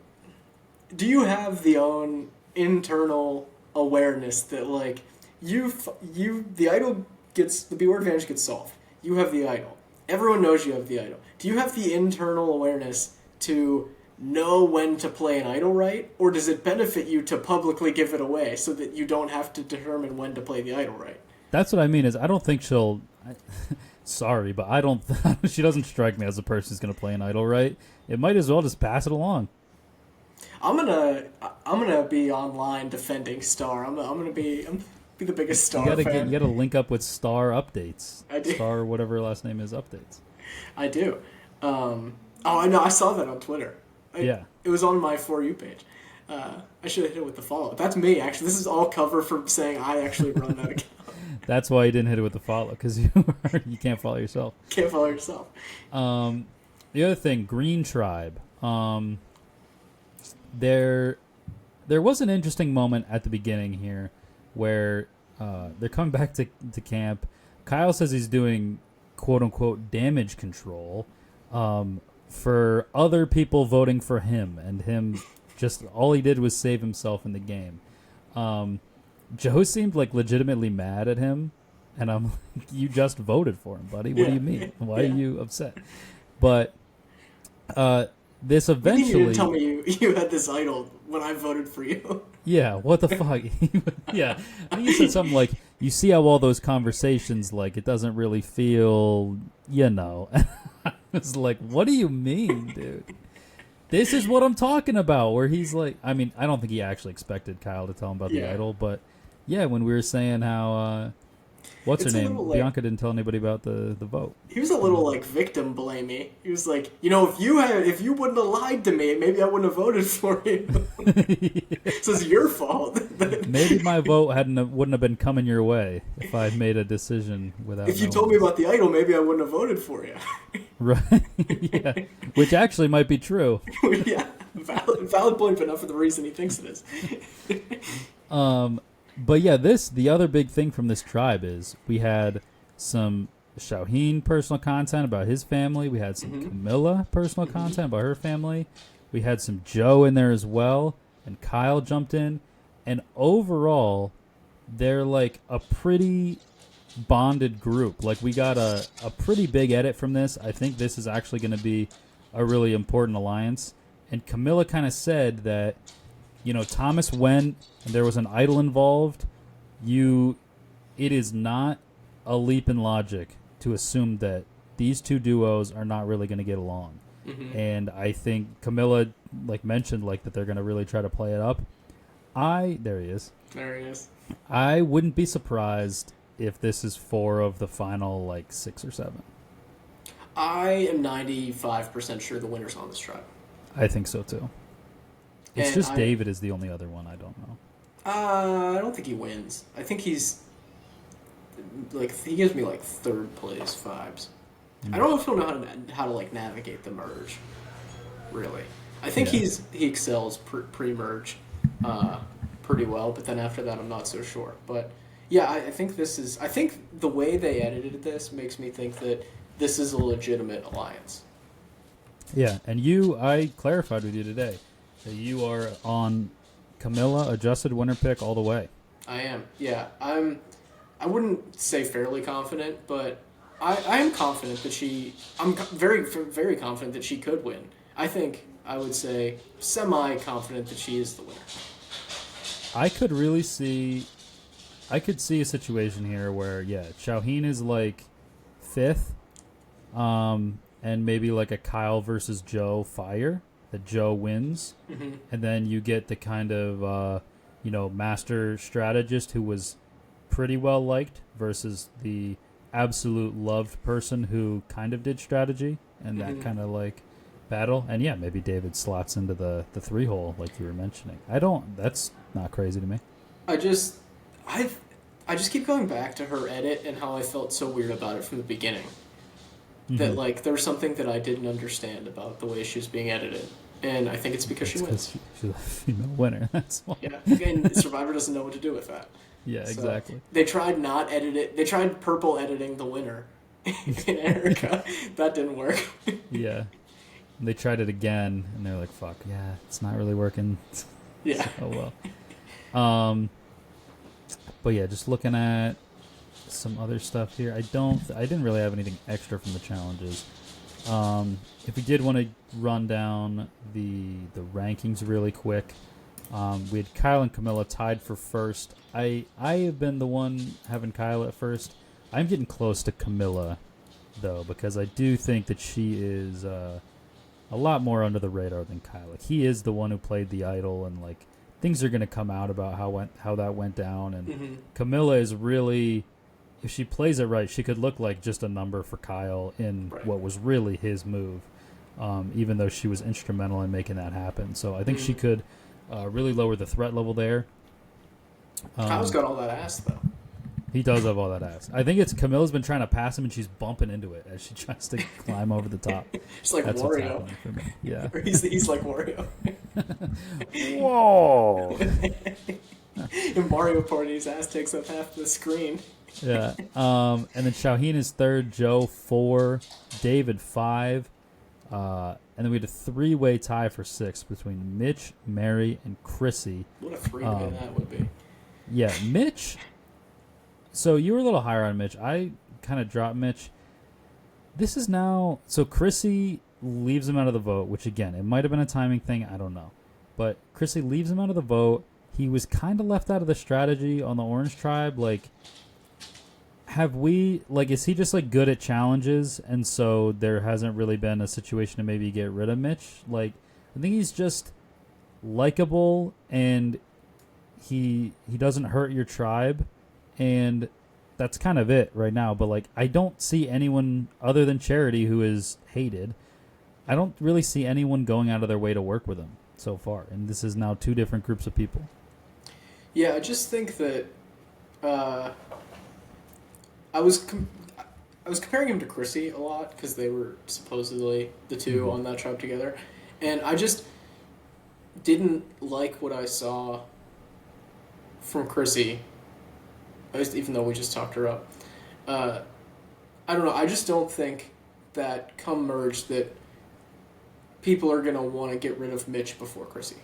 do you have the own internal awareness that, like, the idol the Beware advantage gets solved. You have the idol. Everyone knows you have the idol. Do you have the internal awareness to know when to play an idol right, or does it benefit you to publicly give it away so that you don't have to determine when to play the idol right? That's what I mean. Is I don't think she'll. Sorry, but I don't. She doesn't strike me as a person who's going to play an idol right. It might as well just pass it along. I'm gonna be online defending Star. I'm gonna be the biggest Star fan. You gotta link up with Star updates. I do. Star, whatever her last name is, updates. I do. Oh, I know. I saw that on Twitter. Yeah. It was on my For You page. I should have hit it with the follow. That's me, actually. This is all cover for saying I actually run that account. That's why you didn't hit it with the follow, because you can't follow yourself. Can't follow yourself. The other thing, Green Tribe. There was an interesting moment at the beginning here where they're coming back to camp. Kyle says he's doing quote-unquote damage control for other people voting for him, and him just all he did was save himself in the game. Joe seemed like legitimately mad at him, and I'm like, you just voted for him, buddy. What do you mean? Why are you upset? But this eventually... You didn't tell me you had this idol when I voted for you. Yeah, what the fuck? Yeah. I think you said something like, you see how all those conversations, like, it doesn't really feel, I was like, what do you mean, dude? This is what I'm talking about, where he's like, I mean, I don't think he actually expected Kyle to tell him about the idol, but yeah, when we were saying how, what's her name? Bianca didn't tell anybody about the vote. He was a little, like, victim blamey. He was like, if you wouldn't have lied to me, maybe I wouldn't have voted for you. This is your fault. Maybe my vote wouldn't have been coming your way if I had made a decision without. If you told me about the idol, maybe I wouldn't have voted for you. Right. Yeah. Which actually might be true. Yeah. Valid point, but not for the reason he thinks it is. But yeah, the other big thing from this tribe is we had some Shauheen personal content about his family. We had some Camilla personal content about her family. We had some Joe in there as well, and Kyle jumped in. And overall, they're like a pretty bonded group. Like, we got a pretty big edit from this. I think this is actually going to be a really important alliance. And Camilla kind of said that, Thomas went and there was an idol involved. It is not a leap in logic to assume that these two duos are not really going to get along. Mm-hmm. And I think Camilla mentioned that they're going to really try to play it up. There he is. There he is. I wouldn't be surprised if this is 4 of the final 6 or 7. I am 95% sure the winner's on this tribe. I think so too. It's just David is the only other one I don't know. I don't think he wins. I think he's he gives me third place vibes. I don't know if he'll know how to navigate the merge. Really, I think he excels pre-merge pretty well, but then after that I'm not so sure. But yeah, I think I think the way they edited this makes me think that this is a legitimate alliance. Yeah, and I clarified with you today that you are on Camilla, adjusted winner pick all the way. I am, yeah. I wouldn't say fairly confident, but I am confident that I'm very, very confident that she could win. I would say semi-confident that she is the winner. I could really see I could see a situation here where Shauhin is like fifth, and maybe like a Kyle versus Joe fire that Joe wins, and then you get the kind of master strategist who was pretty well liked versus the absolute loved person who kind of did strategy and that kind of like battle. And maybe David slots into the 3-hole like you were mentioning. That's not crazy to me. I just keep going back to her edit and how I felt so weird about it from the beginning. That like there was something that I didn't understand about the way she was being edited. And I think it's because she wins. She's a female winner. That's why. Yeah, and Survivor doesn't know what to do with that. Yeah, so exactly. They tried not edit it. They tried purple editing the winner in Erica. That didn't work. Yeah. They tried it again, and they're like, fuck, yeah, it's not really working. Yeah. Oh, well. But yeah, just looking at some other stuff here. I didn't really have anything extra from the challenges. If we did want to run down the rankings really quick, we had Kyle and Camilla tied for first. I have been the one having Kyle at first. I'm getting close to Camilla, though, because I do think that she is a lot more under the radar than Kyle. Like, he is the one who played the idol, and like things are going to come out about how that went down. And Camilla is really, if she plays it right, she could look like just a number for Kyle in what was really his move, even though she was instrumental in making that happen. So I think she could really lower the threat level there. Kyle's got all that ass, though. He does have all that ass. I think it's Camilla's been trying to pass him, and she's bumping into it as she tries to climb over the top. She's like That's Wario. for me. Yeah. Or he's like Wario. Whoa! In Mario Party, his ass takes up half the screen. Yeah. And then Shauhin is third, Joe 4, David 5. And then we had a 3-way tie for 6 between Mitch, Mary, and Chrissy. What a 3-way that would be. Yeah, Mitch. So you were a little higher on Mitch. I kind of dropped Mitch. This is now... So Chrissy leaves him out of the vote, which again, it might have been a timing thing. I don't know. But Chrissy leaves him out of the vote. He was kind of left out of the strategy on the Orange Tribe. Like, is he just like good at challenges, and so there hasn't really been a situation to maybe get rid of Mitch? Like, I think he's just likable, and he doesn't hurt your tribe, and that's kind of it right now. But like, I don't see anyone other than Charity who is hated. I don't really see anyone going out of their way to work with him so far, and this is now 2 different groups of people. Yeah, I just think that I was comparing him to Chrissy a lot because they were supposedly the 2 on that tribe together, and I just didn't like what I saw from Chrissy. Even though we just talked her up, I don't know. I just don't think that come merge that people are gonna want to get rid of Mitch before Chrissy.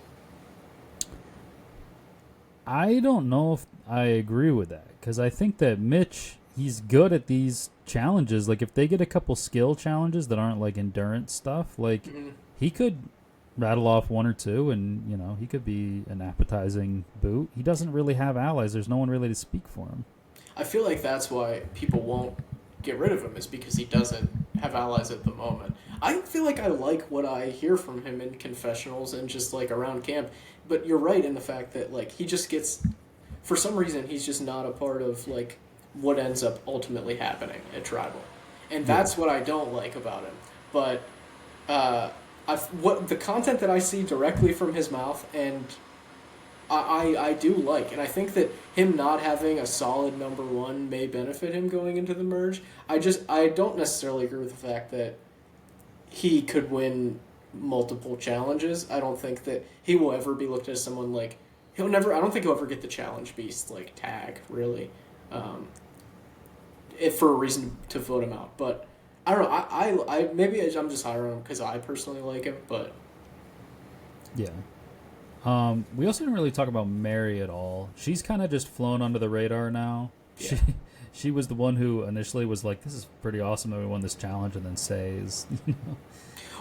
I don't know if I agree with that, because I think that Mitch, he's good at these challenges. Like, if they get a couple skill challenges that aren't like endurance stuff, like he could rattle off 1 or 2, and he could be an appetizing boot. He doesn't really have allies. There's no one really to speak for him. I feel like that's why people won't get rid of him, is because he doesn't have allies at the moment. I feel like I like what I hear from him in confessionals and just like around camp, but you're right in the fact that like he just gets, for some reason, he's just not a part of like what ends up ultimately happening at Tribal, and that's what I don't like about him. But what the content that I see directly from his mouth, and I do like, and I think that him not having a solid number 1 may benefit him going into the merge. I don't necessarily agree with the fact that he could win multiple challenges. I don't think that he will ever be looked at as someone like I don't think he'll ever get the challenge beast like tag really, for a reason to vote him out. But I don't know. I maybe I'm just higher on him because I personally like him, but yeah. We also didn't really talk about Mary at all. She's kind of just flown under the radar now. Yeah. She was the one who initially was like, "This is pretty awesome that we won this challenge," and then says,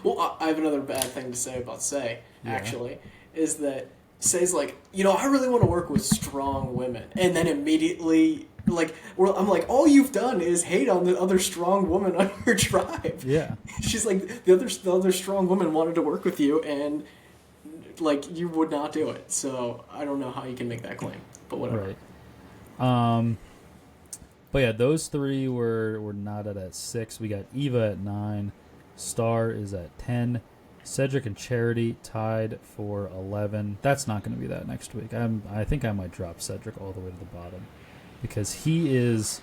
Well, I have another bad thing to say about Say. Actually, is that says like, I really want to work with strong women, and then immediately like, I'm like, all you've done is hate on the other strong woman on your tribe. Yeah. She's like, the other strong woman wanted to work with you, and like you would not do it. So I don't know how you can make that claim, but whatever. Right. But yeah, those three were knotted at 6. We got Eva at 9. Star is at 10. Cedric and Charity tied for 11. That's not going to be that next week. I think I might drop Cedric all the way to the bottom because he is,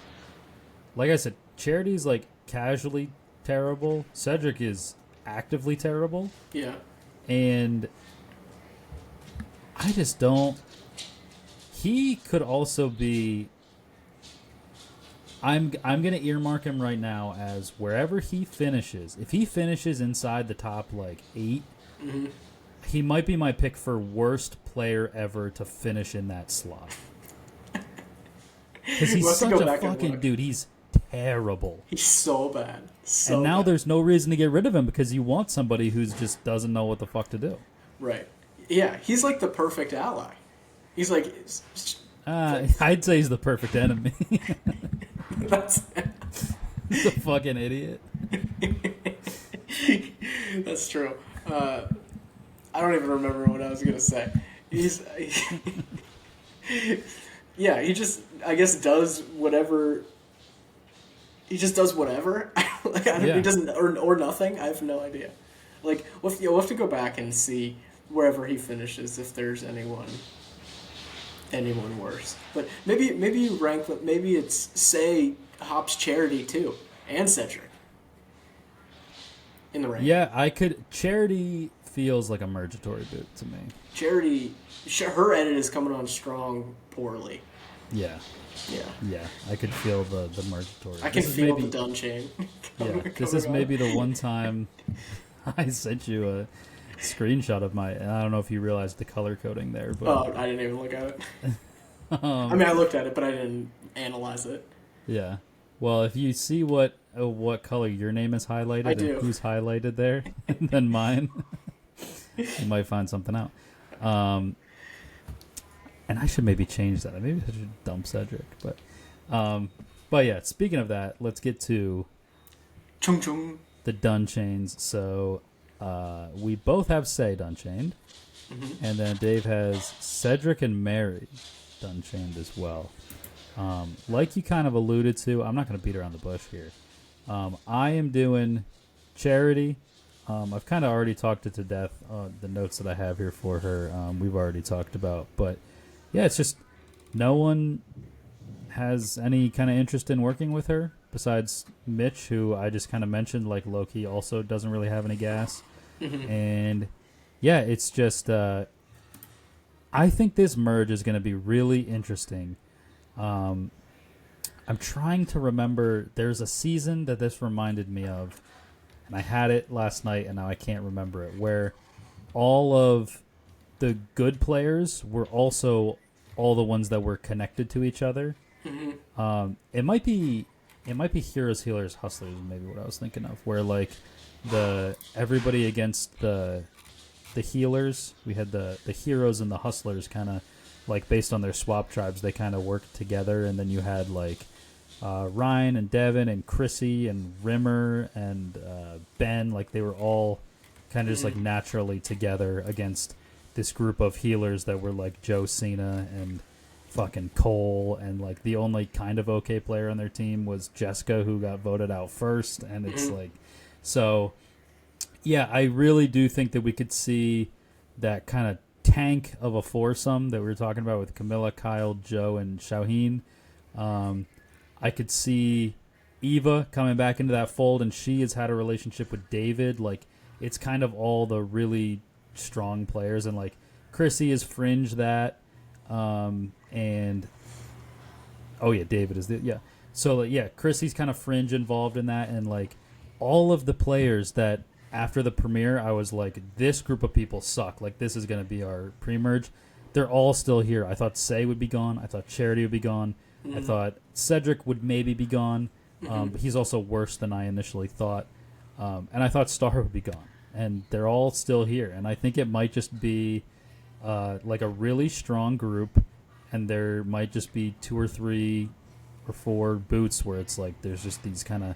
like I said, Charity's like casually terrible. Cedric is actively terrible. Yeah. And I just don't. He could also be. I'm gonna earmark him right now as wherever he finishes. If he finishes inside the top like 8, he might be my pick for worst player ever to finish in that slot. Because he's such a fucking dude. He's terrible. He's so bad. And now there's no reason to get rid of him because you want somebody who's just doesn't know what the fuck to do. Right. Yeah, he's like the perfect ally. He's like... I'd say he's the perfect enemy. That's... He's a fucking idiot. That's true. I don't even remember what I was going to say. He's... yeah, he just, I guess, does whatever... He just does whatever. Like, he doesn't... Or nothing. I have no idea. Like, we'll have to go back and see wherever he finishes if there's anyone worse. But maybe you rank them. Maybe it's say Hop's Charity too and Cedric in the rank. Yeah, I could. Charity feels like a mergatory boot to me. Charity, her edit is coming on strong poorly. Yeah. Yeah, I could feel the mergatory. I can feel the dun chain. This is maybe the one time I sent you a screenshot of my. I don't know if you realized the color coding there, but I didn't even look at it. I mean, I looked at it, but I didn't analyze it. Yeah. Well, if you see what color your name is highlighted I do. and who's highlighted there, than mine, you might find something out. And I should maybe change that. Maybe I should dump Cedric, but yeah. Speaking of that, let's get to Chung Chung. The dun chains. So we both have Say dun chained, and then Dave has Cedric and Mary dun chained as well. Like you kind of alluded to, I'm not going to beat around the bush here. I am doing Charity. I've kind of already talked it to death. The notes that I have here for her, we've already talked about. But yeah, it's just no one has any kind of interest in working with her besides Mitch, who I just kind of mentioned, like low-key also doesn't really have any gas. And yeah, it's just I think this merge is going to be really interesting. I'm trying to remember. There's a season that this reminded me of, and I had it last night, and now I can't remember it, where all of the good players were also all the ones that were connected to each other. It might be Heroes, Healers, Hustlers, maybe what I was thinking of, where like everybody against the healers, we had the heroes and the hustlers kind of like based on their swap tribes, they kind of worked together, and then you had like Ryan and Devin and Chrissy and Rimmer and Ben, like they were all kind of just like naturally together against this group of healers that were like Joe Cena and fucking Cole, and like the only kind of okay player on their team was Jessica, who got voted out first. And it's like, so yeah, I really do think that we could see that kind of tank of a foursome that we were talking about with Camilla, Kyle, Joe, and Shaheen. I could see Eva coming back into that fold, and she has had a relationship with David. Like, it's kind of all the really strong players, and like Chrissy is fringe that, and oh yeah, David is so like, yeah, Chrissy's kind of fringe involved in that, and like all of the players that after the premiere I was like, this group of people suck, like this is going to be our pre-merge, they're all still here. I thought Say would be gone, I thought Charity would be gone, I thought Cedric would maybe be gone, but he's also worse than I initially thought, and I thought Star would be gone. And they're all still here. And I think it might just be like a really strong group, and there might just be 2 or 3 or 4 boots where it's like there's just these kind of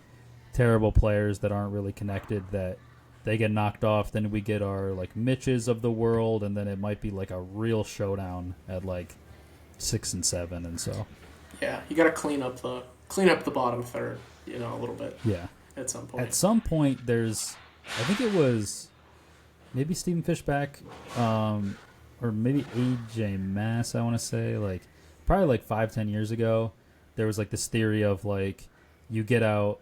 terrible players that aren't really connected that they get knocked off. Then we get our like Mitches of the world, and then it might be like a real showdown at like 6 and 7, and so Yeah, you got to clean up the bottom third, a little bit. Yeah. At some point. At some point, I think it was maybe Stephen Fishback, or maybe AJ Mass, I want to say, like probably like 5-10 years ago, there was like this theory of like you get out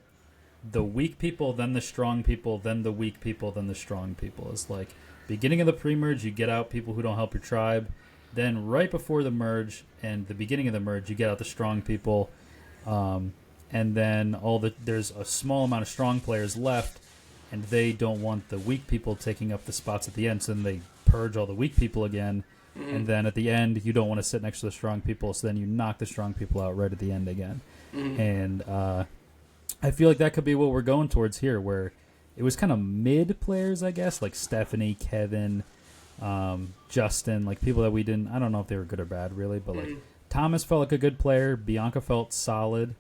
the weak people, then the strong people, then the weak people, then the strong people. It's like beginning of the pre-merge, you get out people who don't help your tribe. Then right before the merge and the beginning of the merge, you get out the strong people. And then there's a small amount of strong players left, and they don't want the weak people taking up the spots at the end, so then they purge all the weak people again. Mm-hmm. And then at the end, you don't want to sit next to the strong people, so then you knock the strong people out right at the end again. Mm-hmm. And I feel like that could be what we're going towards here, where it was kind of mid players, I guess, like Stephanie, Kevin, Justin, like people that we didn't, I don't know if they were good or bad really, but like Thomas felt like a good player, Bianca felt solid,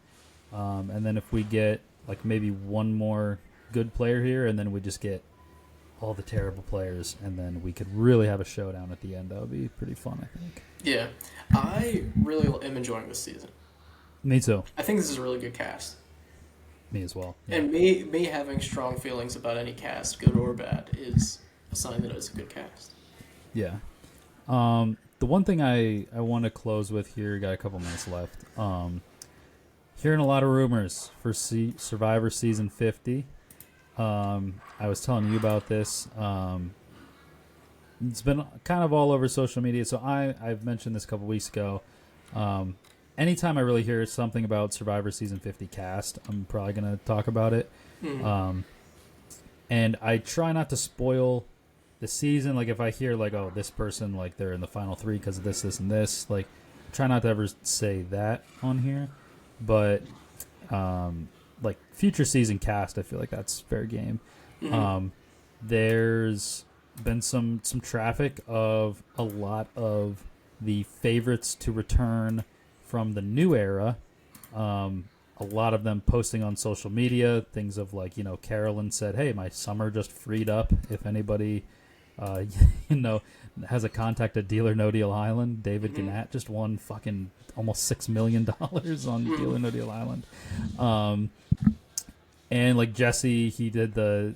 and then if we get like maybe one more good player here, and then we just get all the terrible players, and then we could really have a showdown at the end. That would be pretty fun, I think. Yeah, I really am enjoying this season. Me too. I think this is a really good cast. Me as well. Yeah. And me having strong feelings about any cast, good or bad, is a sign that it's a good cast. Yeah. The one thing I want to close with here, got a couple minutes left. Hearing a lot of rumors for Survivor Season 50. I was telling you about this. It's been kind of all over social media, so I've mentioned this a couple weeks ago. Anytime I really hear something about Survivor Season 50 cast, I'm probably going to talk about it. Mm-hmm. And I try not to spoil the season. Like if I hear like, oh, this person, like they're in the final 3 because of this, this, and this, like try not to ever say that on here. But like future season cast, I feel like that's fair game. Mm-hmm. There's been some traffic of a lot of the favorites to return from the new era. A lot of them posting on social media things of like, Carolyn said, hey, my summer just freed up. If anybody has a contact at Deal or No Deal Island, David Gannett just won fucking almost $6 million on Deal or No Deal Island. And like Jesse, he did the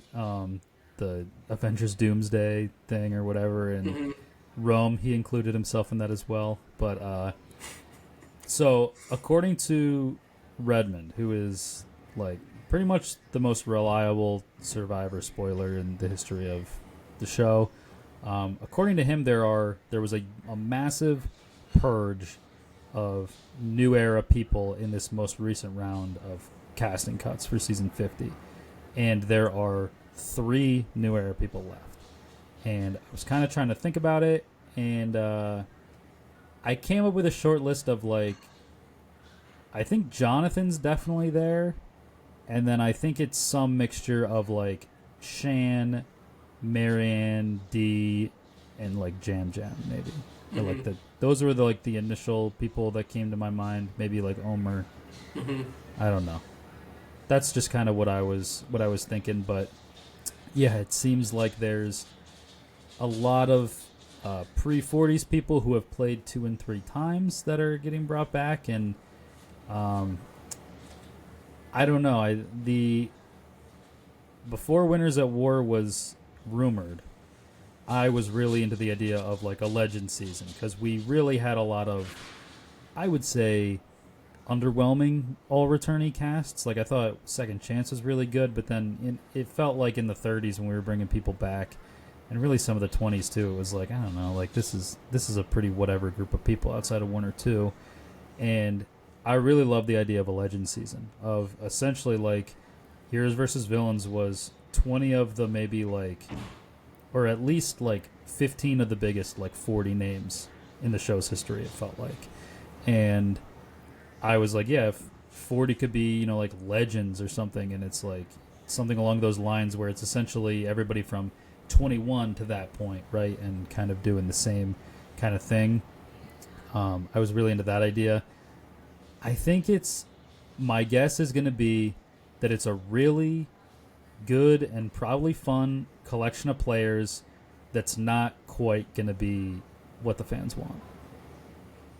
Avengers Doomsday thing or whatever, and Rome, he included himself in that as well. But so according to Redmond, who is like pretty much the most reliable Survivor spoiler in the history of the show, according to him, there was a massive purge of new era people in this most recent round of casting cuts for season 50, and there are 3 new era people left. And I was kind of trying to think about it, and I came up with a short list of like, I think Jonathan's definitely there, and then I think it's some mixture of like Shan, Marianne, Dee, and like Jam maybe. Or like those were the initial people that came to my mind. Maybe like Omer. I don't know. That's just kind of what I was thinking. But yeah, it seems like there's a lot of pre-40s people who have played 2 and 3 times that are getting brought back, and I don't know. The before Winners at War was rumored, I was really into the idea of like a legend season, because we really had a lot of, I would say, underwhelming all returnee casts. Like I thought Second Chance was really good, but then it felt like in the 30s when we were bringing people back, and really some of the 20s too, it was like, I don't know, like this is a pretty whatever group of people outside of 1 or 2. And I really love the idea of a legend season, of essentially like Heroes versus Villains was 20 of the maybe like, or at least like 15 of the biggest like 40 names in the show's history, it felt like. And I was like, yeah, if 40 could be, like legends or something, and it's like something along those lines where it's essentially everybody from 21 to that point, right? And kind of doing the same kind of thing. I was really into that idea. I think my guess is going to be that it's a really good and probably fun collection of players that's not quite going to be what the fans want.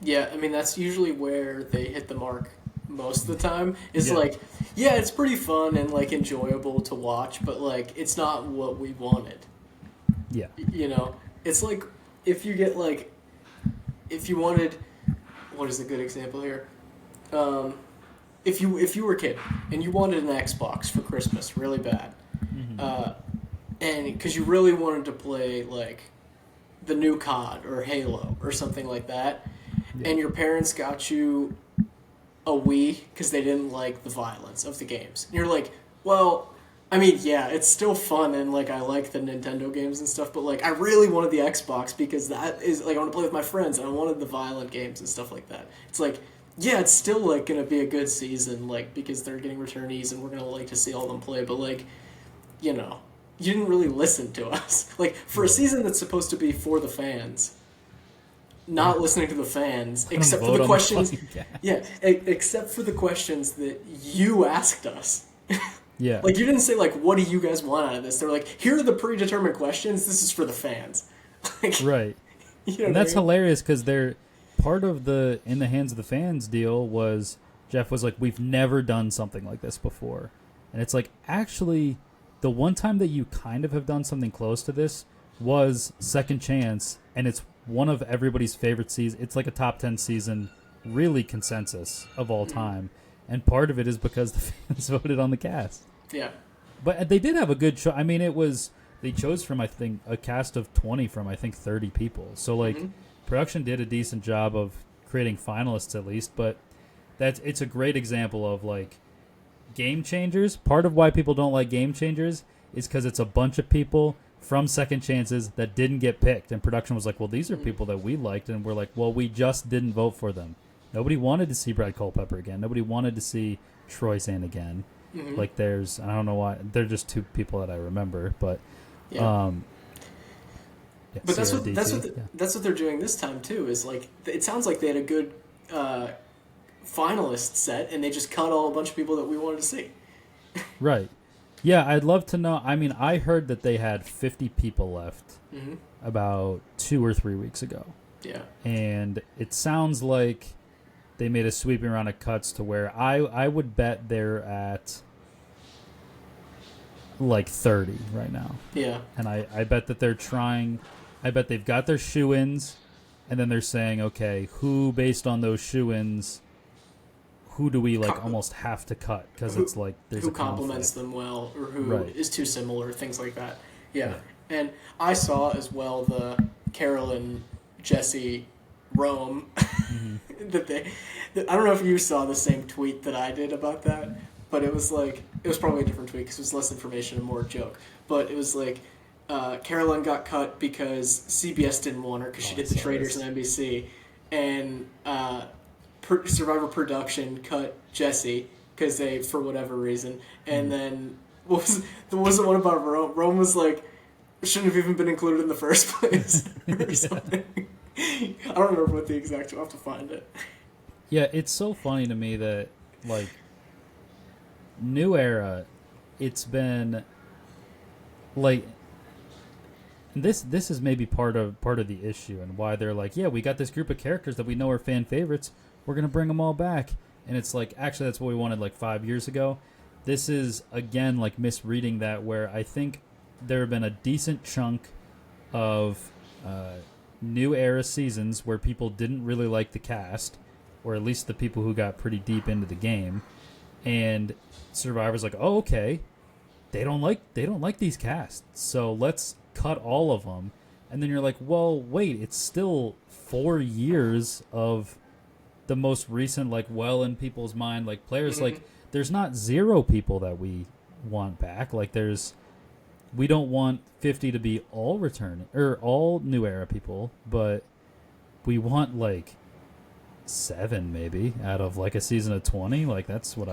Yeah, I mean, that's usually where they hit the mark most of the time. Is Yeah. like, yeah, it's pretty fun and like enjoyable to watch, but like it's not what we wanted. Yeah. You know, it's like if you get like, if you wanted, what is a good example here? If you were a kid and you wanted an Xbox for Christmas really bad, and because you really wanted to play like the new COD or Halo or something like that, and your parents got you a Wii because they didn't like the violence of the games, and you're like, well, I mean, yeah, it's still fun and like I like the Nintendo games and stuff, but like I really wanted the Xbox because that is like I want to play with my friends and I wanted the violent games and stuff like that. It's like, yeah, it's still like gonna be a good season, like because they're getting returnees and we're gonna like to see all of them play, but like, you know, you didn't really listen to us. Like for a season that's supposed to be for the fans, not listening to the fans, except for the questions. Yeah, except for the questions that you asked us. Yeah. Like, you didn't say, like, what do you guys want out of this? They're like, here are the predetermined questions. This is for the fans. Like, Right. you know And what that's I mean? hilarious because they're part of the in the hands of the fans deal was Jeff was like, we've never done something like this before. And it's like, actually, the one time that you kind of have done something close to this was Second Chance, and it's one of everybody's favorite seasons. It's like a top 10 season, really consensus of all time. And part of it is because the fans voted on the cast. Yeah. But they did have a good show. I mean, they chose from, I think, a cast of 20 from, I think, 30 people. So, like, production did a decent job of creating finalists at least. But it's a great example of, like, game changers. Part of why people don't like game changers is because it's a bunch of people from Second Chances that didn't get picked. And production was like, well, these are people that we liked. And we're like, well, we just didn't vote for them. Nobody wanted to see Brad Culpepper again. Nobody wanted to see Troy Sand again. Like I don't know why. They're just two people that I remember, but Yeah. But that's Sierra what DT, that's what they're doing this time too. Is like it sounds like they had a good finalist set, and they just cut a bunch of people that we wanted to see. right. Yeah, I'd love to know. I mean, I heard that they had 50 people left about 2 or 3 weeks ago. Yeah. And it sounds like they made a sweeping round of cuts to where I would bet they're at like 30 right now. Yeah. And I bet that they're trying. I bet they've got their shoe-ins, and then they're saying, okay, who based on those shoe-ins, who do we like almost have to cut because it's like there's who a complements conflict. them well or who is Right. too similar, things like that. Yeah. And I saw as well the Carolyn, Jesse, Rome that I don't know if you saw the same tweet that I did about that, but it was like it was probably a different tweet because it was less information and more joke. But it was like Carolyn got cut because CBS didn't want her because she did the Traders on NBC, and Survivor Production cut Jesse because they for whatever reason, and then was the one about Rome? Rome was like shouldn't have even been included in the first place or something. I don't remember what the exact. I'll have to find it. Yeah, it's so funny to me that like New Era, it's been like this is maybe part of the issue and why they're like, yeah, we got this group of characters that we know are fan favorites, we're gonna bring them all back, and it's like actually that's what we wanted like 5 years ago. This is again like misreading that, where I think there have been a decent chunk of New Era seasons where people didn't really like the cast, or at least the people who got pretty deep into the game, and Survivor's like, oh, okay, they don't like these casts, so let's cut all of them. And then you're like, well, wait, it's still 4 years of the most recent, like, well in people's mind, like players. Like, there's not 0 people that we want back. Like, we don't want 50 to be all return or all New Era people, but we want like 7 maybe out of like a season of 20. Like that's what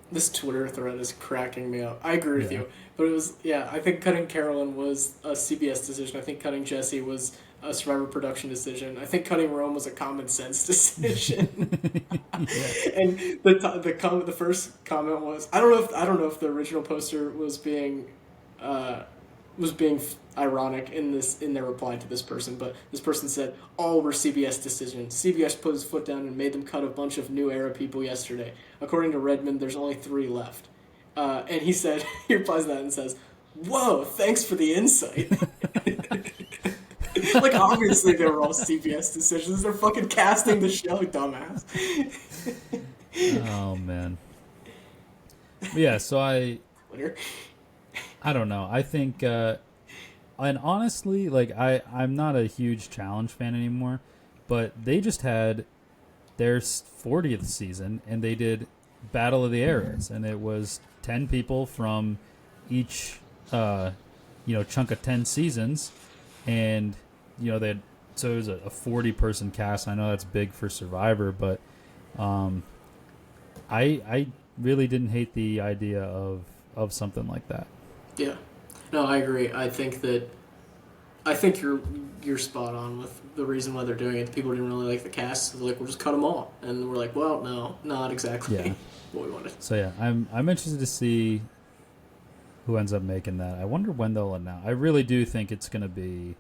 This Twitter thread is cracking me up. I agree with you, but it was I think cutting Carolyn was a CBS decision. I think cutting Jesse was a Survivor production decision. I think cutting Rome was a common sense decision. And the first comment was, I don't know if the original poster was being ironic in their reply to this person, but this person said all were CBS decisions. CBS put his foot down and made them cut a bunch of new era people yesterday. According to Redmond, there's only 3 left. And he said, he replies to that and says, "Whoa, thanks for the insight." Like, obviously they were all CBS decisions. They're fucking casting the show, dumbass. Oh man. Yeah, so I Twitter. don't know. I think, and honestly, like I'm not a huge challenge fan anymore, but they just had their 40th season and they did Battle of the Eras, and it was 10 people from each, chunk of 10 seasons, and they had, so it was a 40-person cast. I know that's big for Survivor, but I really didn't hate the idea of something like that. Yeah, no, I agree. I think you're spot on with the reason why they're doing it. The people didn't really like the cast, so they're like, we'll just cut them all, and we're like, well, no, not exactly what we wanted. So yeah, I'm interested to see who ends up making that. I wonder when they'll announce. I really do think it's going to be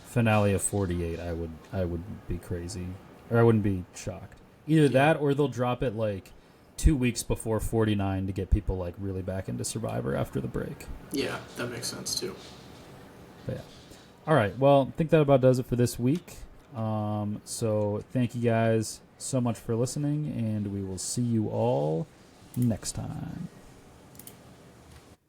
finale of 48. I would be crazy, or I wouldn't be shocked. Either that, or they'll drop it like 2 weeks before 49 to get people like really back into Survivor after the break. Yeah, that makes sense too. But yeah. All right. Well, I think that about does it for this week. So thank you guys so much for listening, and we will see you all next time.